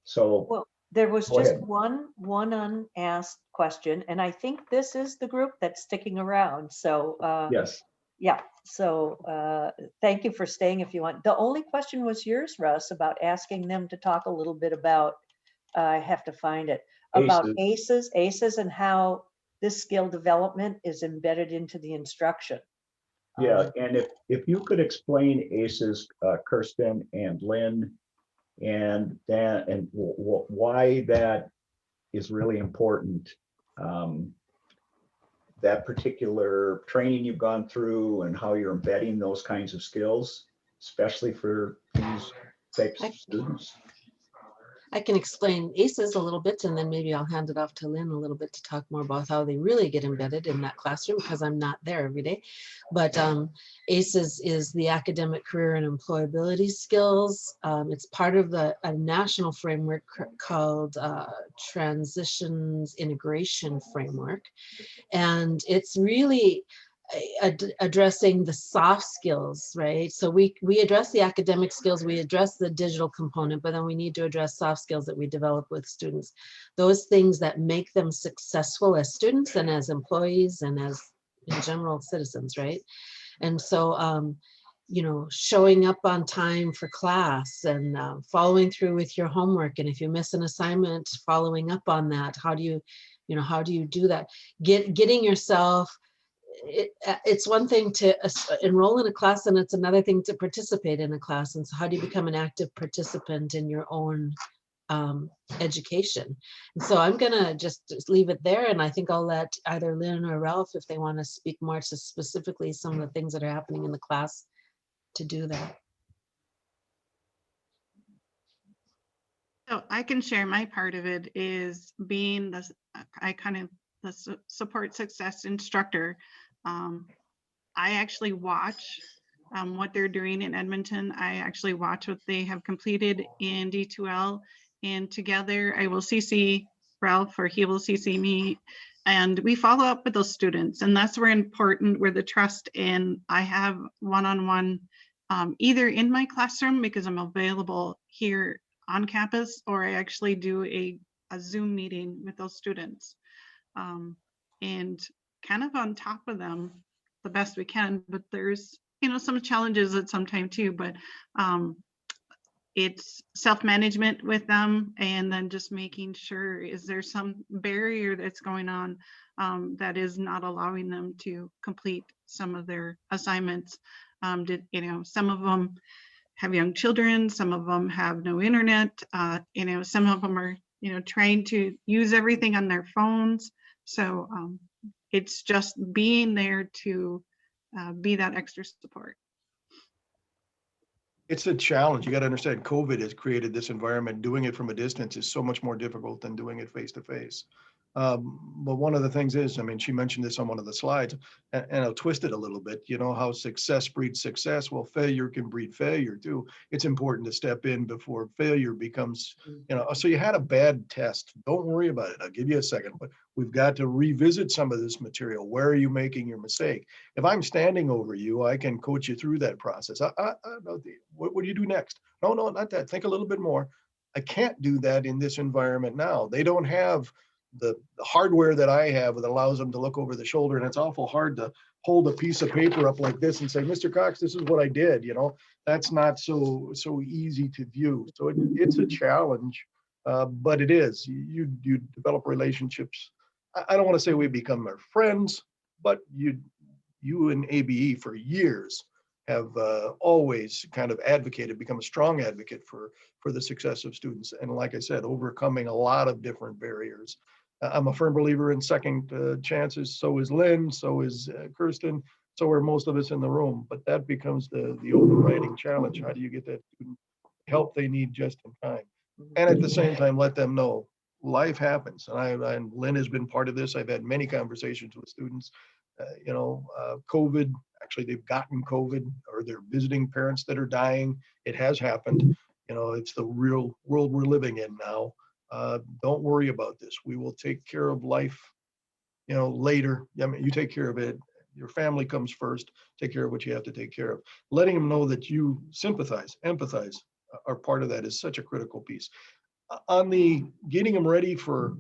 So Well, there was Go just ahead. one unasked question, and I think this is the group that's sticking around. So yes. yeah, so thank you for staying if you want. The only question was yours, Russ, about asking them to talk a little bit about, I have to find it, about ACEs and how this skill development is embedded into the instruction. Yeah, and if you could explain ACEs, Kirsten and Lynn, and that, and why that is really important. That particular training you've gone through and how you're embedding those kinds of skills, especially for these types of students. I can explain ACEs a little bit, and then maybe I'll hand it off to Lynn a little bit to talk more about how they really get embedded in that classroom, because I'm not there every day. But ACEs is the academic, career, and employability skills. It's part of a national framework called Transitions Integration Framework. And it's really, addressing the soft skills, right? So we address the academic skills, we address the digital component, but then we need to address soft skills that we develop with students. Those things that make them successful as students and as employees and as in general citizens, right? And so, you know, showing up on time for class and following through with your homework. And if you miss an assignment, following up on that. How do you, you know, how do you do that? Getting yourself, it's one thing to enroll in a class and it's another thing to participate in a class. And so how do you become an active participant in your own education? And so I'm gonna just leave it there, and I think I'll let either Lynn or Ralph, if they want to speak more to specifically some of the things that are happening in the class, to do that. So I can share my part of it is being the support success instructor. I actually watch what they're doing in Edmonton. I actually watch what they have completed in D2L, and together I will CC Ralph or he will CC me, and we follow up with those students. And that's where important, where the trust in, I have one-on-one either in my classroom because I'm available here on campus, or I actually do a Zoom meeting with those students and kind of on top of them the best we can. But there's, you know, some challenges at some time too, but it's self-management with them, and then just making sure, is there some barrier that's going on that is not allowing them to complete some of their assignments? You know, some of them have young children, some of them have no internet, you know, some of them are, you know, trying to use everything on their phones. So it's just being there to be that extra support. It's a challenge. You got to understand, COVID has created this environment. Doing it from a distance is so much more difficult than doing it face to face. But one of the things is, I mean, she mentioned this on one of the slides, and I'll twist it a little bit, you know, how success breeds success. Well, failure can breed failure too. It's important to step in before failure becomes, you know, so you had a bad test. Don't worry about it. I'll give you a second, but we've got to revisit some of this material. Where are you making your mistake? If I'm standing over you, I can coach you through that process. What do you do next? No, not that. Think a little bit more. I can't do that in this environment now. They don't have the hardware that I have that allows them to look over the shoulder, and it's awful hard to hold a piece of paper up like this and say, Mr. Cox, this is what I did. You know, that's not so easy to view. So it's a challenge, but it is. You develop relationships. I don't want to say we become our friends, but you and ABE for years have always kind of advocated, become a strong advocate for the success of students. And like I said, overcoming a lot of different barriers. I'm a firm believer in second chances. So is Lynn, so is Kirsten, so are most of us in the room. But that becomes the overriding challenge. How do you get that student help they need just in time? And at the same time, let them know life happens. And Lynn has been part of this. I've had many conversations with students. You know, COVID, actually they've gotten COVID, or they're visiting parents that are dying. It has happened. You know, it's the real world we're living in now. Don't worry about this. We will take care of life, you know, later. I mean, you take care of it. Your family comes first. Take care of what you have to take care of. Letting them know that you sympathize, empathize, are part of that is such a critical piece. On the getting them ready for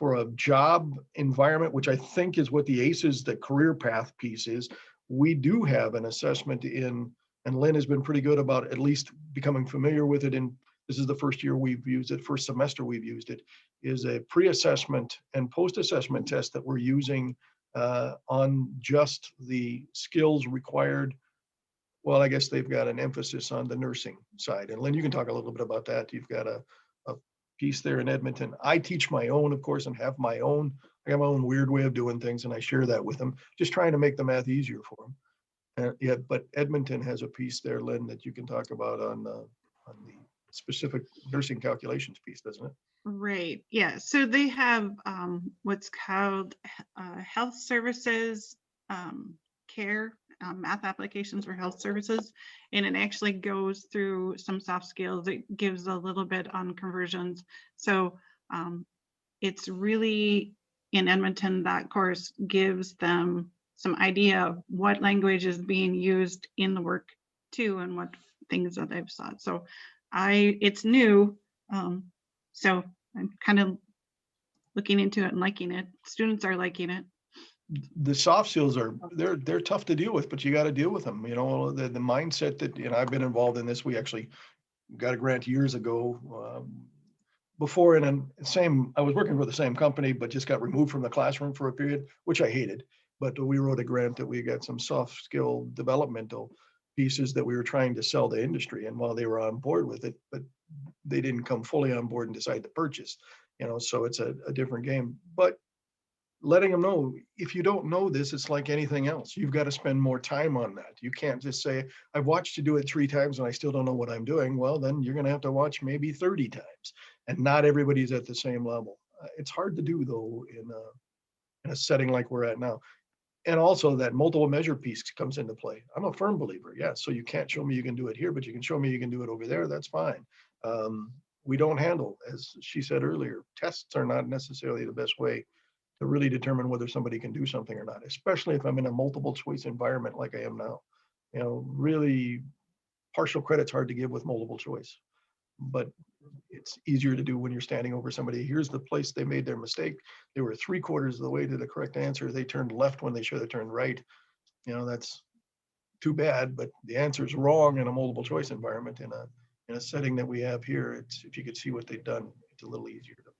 a job environment, which I think is what the ACEs, the career path piece is, we do have an assessment in, and Lynn has been pretty good about at least becoming familiar with it. And this is the first year we've used it, first semester we've used it, is a pre-assessment and post-assessment test that we're using on just the skills required. Well, I guess they've got an emphasis on the nursing side. And Lynn, you can talk a little bit about that. You've got a piece there in Edmonton. I teach my own, of course, and have my own, I have my own weird way of doing things, and I share that with them, just trying to make the math easier for them. Yeah, but Edmonton has a piece there, Lynn, that you can talk about on the specific nursing calculations piece, doesn't it? Right. Yeah. So they have what's called health services care, math applications for health services, and it actually goes through some soft skills. It gives a little bit on conversions. So it's really, in Edmonton, that course gives them some idea of what language is being used in the work too, and what things that I've saw. So it's new. So I'm kind of looking into it and liking it. Students are liking it. The soft skills they're tough to deal with, but you got to deal with them. You know, the mindset that, you know, I've been involved in this. We actually got a grant years ago. Before, I was working for the same company, but just got removed from the classroom for a period, which I hated. But we wrote a grant that we got some soft skill developmental pieces that we were trying to sell to industry. And while they were on board with it, but they didn't come fully on board and decide to purchase, you know, so it's a different game. But letting them know, if you don't know this, it's like anything else. You've got to spend more time on that. You can't just say, I've watched you do it 3 times and I still don't know what I'm doing. Well, then you're going to have to watch maybe 30 times. And not everybody's at the same level. It's hard to do, though, in a setting like we're at now. And also that multiple measure piece comes into play. I'm a firm believer. Yeah, so you can't show me you can do it here, but you can show me you can do it over there. That's fine. We don't handle, as she said earlier, tests are not necessarily the best way to really determine whether somebody can do something or not, especially if I'm in a multiple choice environment like I am now. You know, really partial credit's hard to give with multiple choice, but it's easier to do when you're standing over somebody. Here's the place they made their mistake. They were 3/4 of the way to the correct answer. They turned left when they should have turned right. You know, that's too bad, but the answer is wrong in a multiple choice environment. In a setting that we have here, it's, if you could see what they've done, it's a little easier to.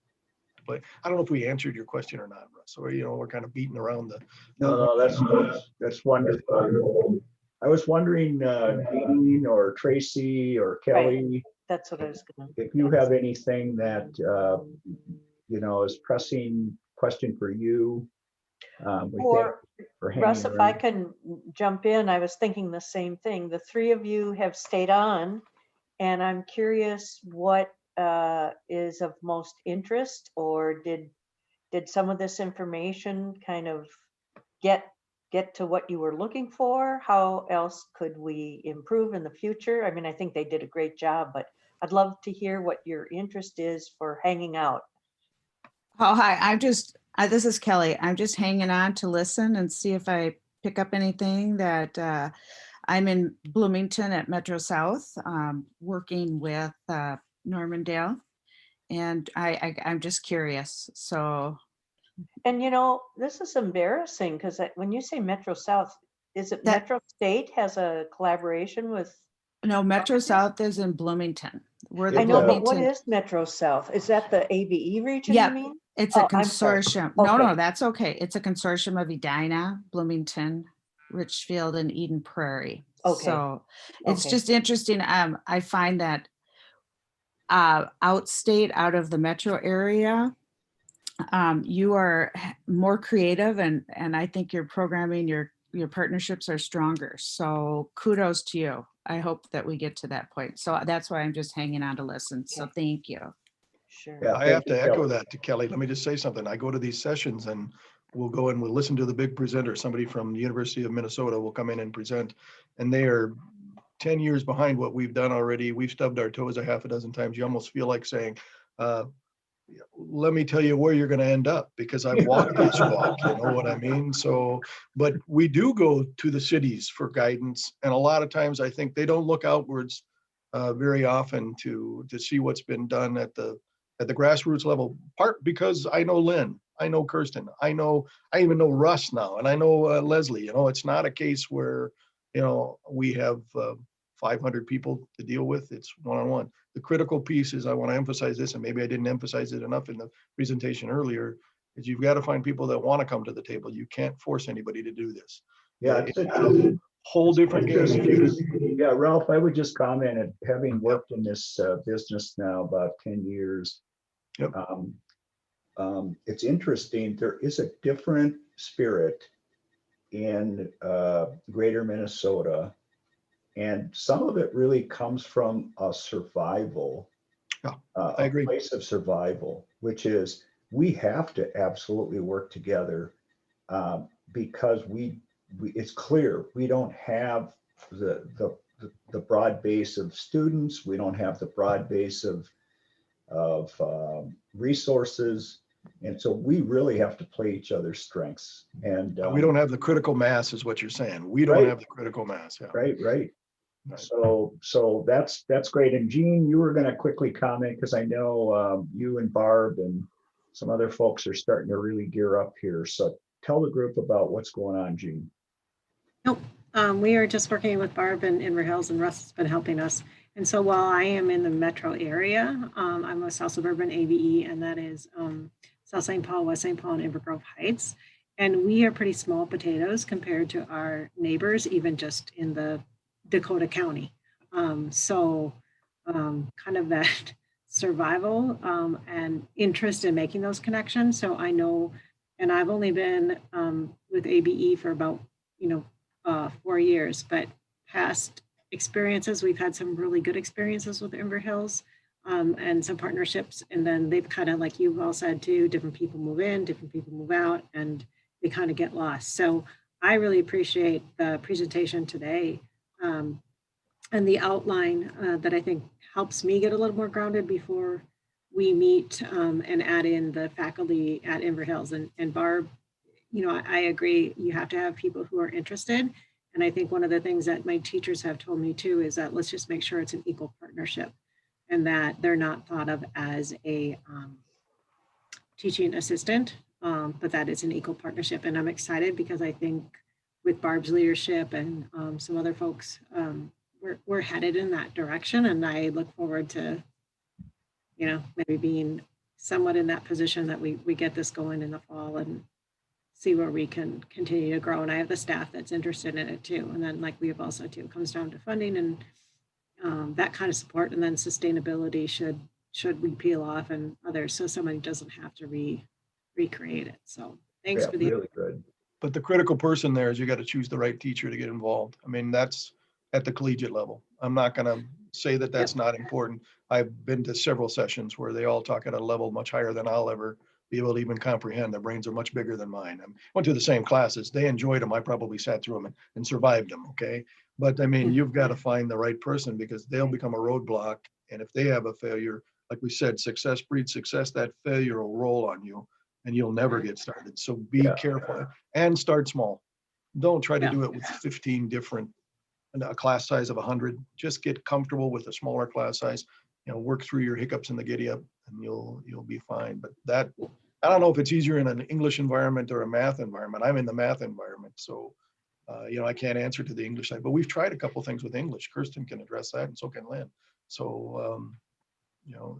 But I don't know if we answered your question or not, Russ. Or, you know, we're kind of beating around the. No, that's wonderful. I was wondering, Dean or Tracy or Kelly, That's what I was gonna. if you have anything that, you know, is pressing question for you. Or for hanging Russ, if I around. can jump in, I was thinking the same thing. The 3 of you have stayed on, and I'm curious what is of most interest, or did some of this information kind of get to what you were looking for? How else could we improve in the future? I mean, I think they did a great job, but I'd love to hear what your interest is for hanging out. Oh, hi. This is Kelly. I'm just hanging on to listen and see if I pick up anything that I'm in Bloomington at Metro South, working with Normandale, and I'm just curious. So. And you know, this is embarrassing because when you say Metro South, is it That- Metro State has a collaboration with? No, Metro South is in Bloomington. We're the I know, but Bloomington. what is Metro South? Is that the ABE region, Yeah, you mean? it's a Oh, I'm sorry. consortium. Okay. No, that's okay. It's a consortium of Edina, Bloomington, Richfield, and Eden Prairie. Okay. So it's Okay. just interesting. I find that outstate, out of the metro area, you are more creative, and I think your programming, your partnerships are stronger. So kudos to you. I hope that we get to that point. So that's why I'm just hanging on to listen. So thank you. Sure. Yeah, I have thank you, to echo Kelly. that to Kelly. Let me just say something. I go to these sessions and we'll go and we'll listen to the big presenter. Somebody from the University of Minnesota will come in and present, and they are 10 years behind what we've done already. We've stubbed our toes a half a dozen times. You almost feel like saying, let me tell you where you're going to end up, because I've walked this walk, you know what I mean? So, but we do go to the cities for guidance. And a lot of times I think they don't look outwards very often to see what's been done at the grassroots level, part because I know Lynn, I know Kirsten, I even know Russ now, and I know Leslie. You know, it's not a case where, you know, we have 500 people to deal with. It's one-on-one. The critical piece is, I want to emphasize this, and maybe I didn't emphasize it enough in the presentation earlier, is you've got to find people that want to come to the table. You can't force anybody to do this. Yeah, It's a whole different game. Yeah, Ralph, I would just comment, at having worked in this business now about 10 years. Yep. It's interesting. There is a different spirit in greater Minnesota, and some of it really comes from a survival. Yeah, I agree. A place of survival, which is, we have to absolutely work together because it's clear we don't have the broad base of students. We don't have the broad base of resources. And so we really have to play each other's strengths. And We don't have the critical mass is what you're saying. We don't Right. have the critical mass. Yeah. right. Right. So that's great. And Jean, you were going to quickly comment because I know you and Barb and some other folks are starting to really gear up here. So tell the group about what's going on, Jean. Nope. We are just working with Barb in Inver Hills, and Russ has been helping us. And so while I am in the metro area, I'm a South Suburban ABE, and that is South St. Paul, West St. Paul, and Inver Grove Heights. And we are pretty small potatoes compared to our neighbors, even just in the Dakota County. So kind of that survival and interest in making those connections. So I know, and I've only been with ABE for about, 4 years, but past experiences, we've had some really good experiences with Inver Hills and some partnerships. And then they've kind of, like you've all said too, different people move in, different people move out, and they kind of get lost. So I really appreciate the presentation today and the outline that I think helps me get a little more grounded before we meet and add in the faculty at Inver Hills. And Barb, I agree, you have to have people who are interested. And I think one of the things that my teachers have told me too is that let's just make sure it's an equal partnership and that they're not thought of as a teaching assistant, but that it's an equal partnership. And I'm excited because I think with Barb's leadership and some other folks, we're headed in that direction. And I look forward to, maybe being somewhat in that position that we get this going in the fall and see where we can continue to grow. And I have the staff that's interested in it too. And then, like we have also too, it comes down to funding and that kind of support, and then sustainability should we peel off and others, so somebody doesn't have to recreate it. So thanks Yeah, for the really good. But the critical person there is you got to choose the right teacher to get involved. I mean, that's at the collegiate level. I'm not going to say that that's not important. I've been to several sessions where they all talk at a level much higher than I'll ever be able to even comprehend. Their brains are much bigger than mine. I went to the same classes. They enjoyed them. I probably sat through them and survived them. Okay. But I mean, you've got to find the right person because they'll become a roadblock. And if they have a failure, like we said, success breeds success, that failure will roll on you and you'll never get started. So be careful and start small. Don't try to do it with 15 different, a class size of 100. Just get comfortable with a smaller class size, work through your hiccups in the giddy up and you'll be fine. But that, I don't know if it's easier in an English environment or a math environment. I'm in the math environment. So, I can't answer to the English side, but we've tried a couple things with English. Kirsten can address that and so can Lynn. So,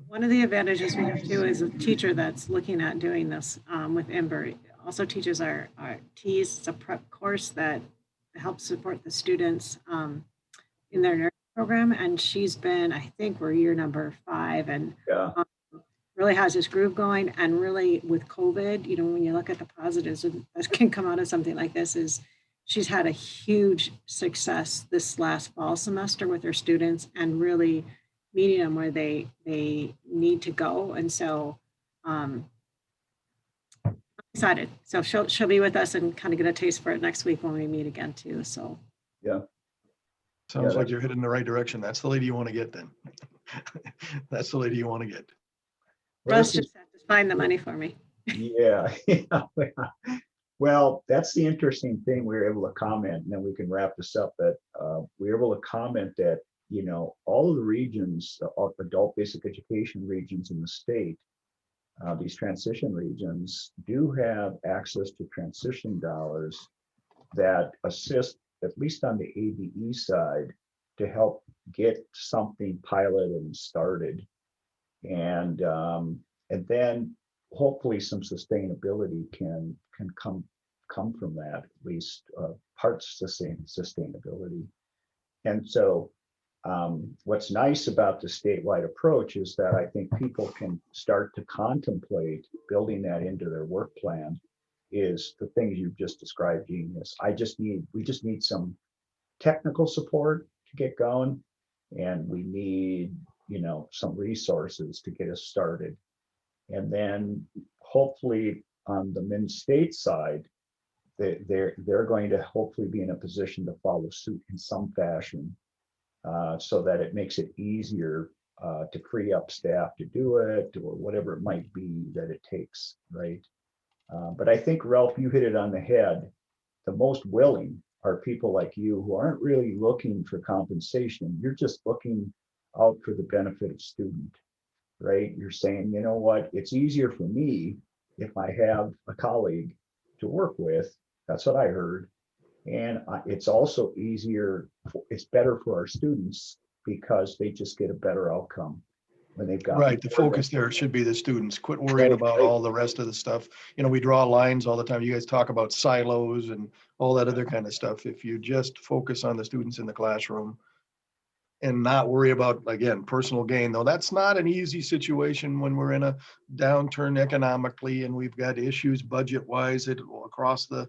one of the advantages we have too is a teacher that's looking at doing this with Ember also teaches our T's. It's a prep course that helps support the students in their nursing program. And she's been, I think we're year number 5 and really has this groove going. And really with COVID, when you look at the positives that can come out of something like this is she's had a huge success this last fall semester with her students and really meeting them where they need to go. And so I'm excited. So she'll be with us and kind of get a taste for it next week when we meet again too. So sounds like you're heading in the right direction. That's the lady you want to get then. That's the lady you want to get. Russ just had to find the money for me. Yeah. Well, that's the interesting thing. We were able to comment, and then we can wrap this up, that we were able to comment that, all of the regions, adult basic education regions in the state, these transition regions do have access to transition dollars that assist, at least on the ABE side, to help get something piloted and started. And then hopefully some sustainability can come from that, at least parts sustainability. And so what's nice about the statewide approach is that I think people can start to contemplate building that into their work plan, is the things you've just described, Genius. We just need some technical support to get going, and we need, some resources to get us started. And then hopefully on the Min-State side, they're going to hopefully be in a position to follow suit in some fashion, so that it makes it easier to free up staff to do it, or whatever it might be that it takes, right? But I think, Ralph, you hit it on the head. The most willing are people like you who aren't really looking for compensation. You're just looking out for the benefit of student, right? You're saying, you know what, it's easier for me if I have a colleague to work with. That's what I heard. And it's also easier, it's better for our students because they just get a better outcome when they've got. Right, the focus there should be the students. Quit worrying about all the rest of the stuff. You know, we draw lines all the time. You guys talk about silos and all that other kind of stuff. If you just focus on the students in the classroom and not worry about, again, personal gain, though that's not an easy situation when we're in a downturn economically and we've got issues budget-wise across the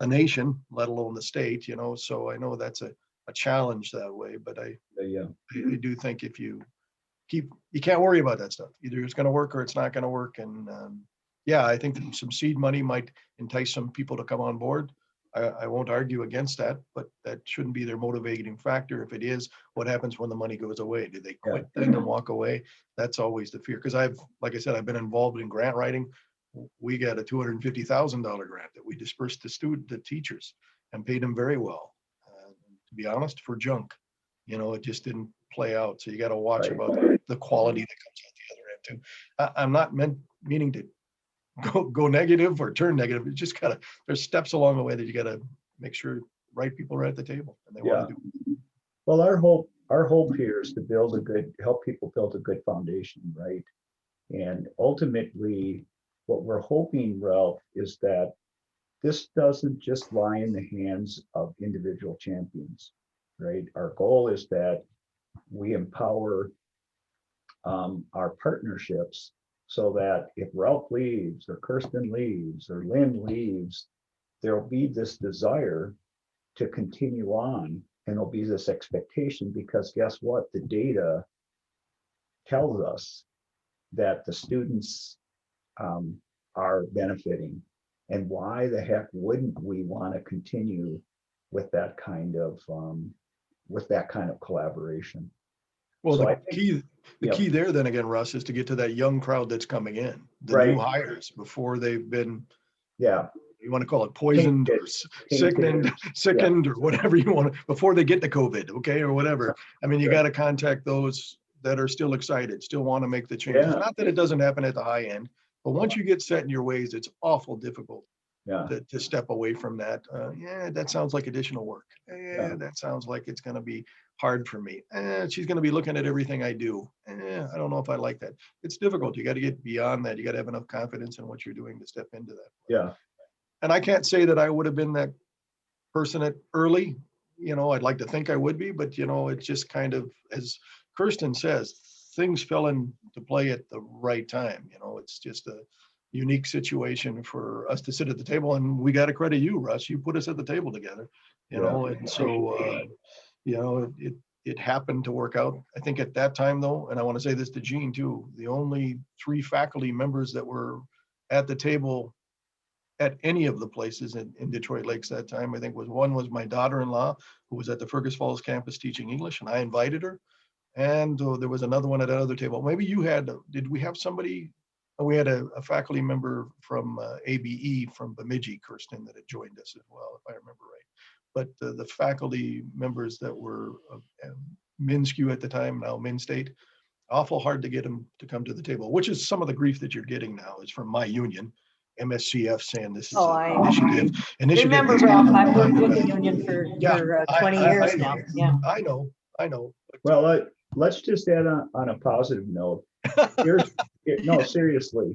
nation, let alone the state, you know. So I know that's a challenge that way, but I do think if you can't worry about that stuff. Either it's going to work or it's not going to work. And yeah, I think that some seed money might entice some people to come on board. I won't argue against that, but that shouldn't be their motivating factor. If it is, what happens when the money goes away? Do they quit then and walk away? That's always the fear. Because like I said, I've been involved in grant writing. We got a $250,000 grant that we dispersed to teachers and paid them very well. To be honest, for junk, you know, it just didn't play out. So you got to watch about the quality that comes out the other end too. I'm not meaning to go negative or turn negative. It's just gotta, there's steps along the way that you got to make sure right people are at the table and they want to do it. Well, our hope here is to help people build a good foundation, right? And ultimately, what we're hoping, Ralph, is that this doesn't just lie in the hands of individual champions, right? Our goal is that we empower our partnerships so that if Ralph leaves or Kirsten leaves or Lynn leaves, there'll be this desire to continue on, and there'll be this expectation, because guess what? The data tells us that the students are benefiting. And why the heck wouldn't we want to continue with that kind of collaboration? Well, So the key there then again, Russ, is to get to that young crowd that's coming in, the new hires before they've been, you want to call it poisoned or sickened or whatever you want to, before they get to COVID, okay, or whatever. I mean, you got to contact those that are still excited, still want to make the changes. Not that it doesn't happen at the high end, but once you get set in your ways, it's awful difficult to step away from that. That sounds like additional work. That sounds like it's going to be hard for me. She's going to be looking at everything I do. I don't know if I like that. It's difficult. You got to get beyond that. You got to have enough confidence in what you're doing to step into that. Yeah. And I can't say that I would have been that person at early. You know, I'd like to think I would be, but you know, it's just kind of, as Kirsten says, things fell into play at the right time. You know, it's just a unique situation for us to sit at the table, and we got to credit you, Russ. You put us at the table together, you know, and so, you know, it happened to work out. I think at that time though, and I want to say this to Jean too, the only 3 faculty members that were at the table at any of the places in Detroit Lakes that time, I think one was my daughter-in-law, who was at the Fergus Falls campus teaching English, and I invited her. And there was another one at another table. Maybe you did we have somebody? We had a faculty member from ABE from Bemidji, Kirsten, that had joined us as well, if I remember right. But the faculty members that were MnSCU at the time, now MnState, awful hard to get them to come to the table, which is some of the grief that you're getting now is from my union, MSCF, saying this is an initiative. Remember, Ralph, I've worked with the union for 20 years now. Yeah. I know. Well, let's just add on a positive note. No, seriously,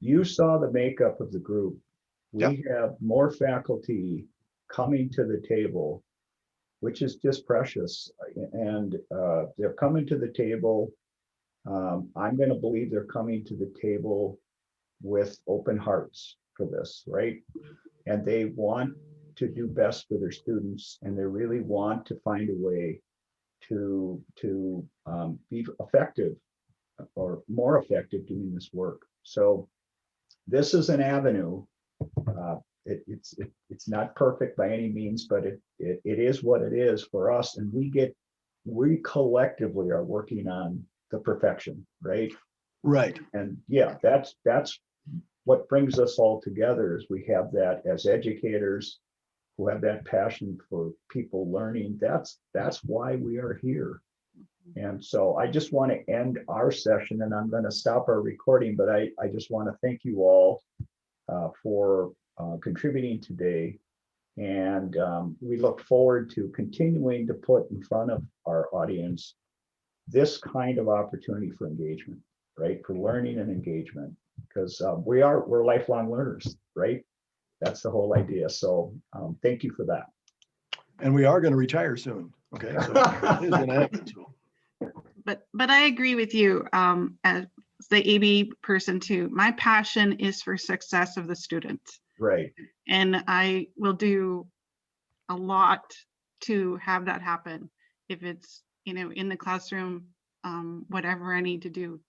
you saw the makeup of the group. We have more faculty coming to the table, which is just precious. And they're coming to the table. I'm going to believe they're coming to the table with open hearts for this, right? And they want to do best for their students, and they really want to find a way to be effective or more effective doing this work. So this is an avenue. It's not perfect by any means, but it is what it is for us. And we collectively are working on to perfection, right? Right. And yeah, that's what brings us all together, is we have that as educators who have that passion for people learning. That's why we are here. And so I just want to end our session, and I'm going to stop our recording, but I just want to thank you all for contributing today. And we look forward to continuing to put in front of our audience this kind of opportunity for engagement, right? For learning and engagement, because we're lifelong learners, right? That's the whole idea. So thank you for that. And we are going to retire soon. Okay. So it is going to happen. So. But I agree with you, as the ABE person too. My passion is for success of the student. Right. And I will do a lot to have that happen. If it's, in the classroom, whatever I need to do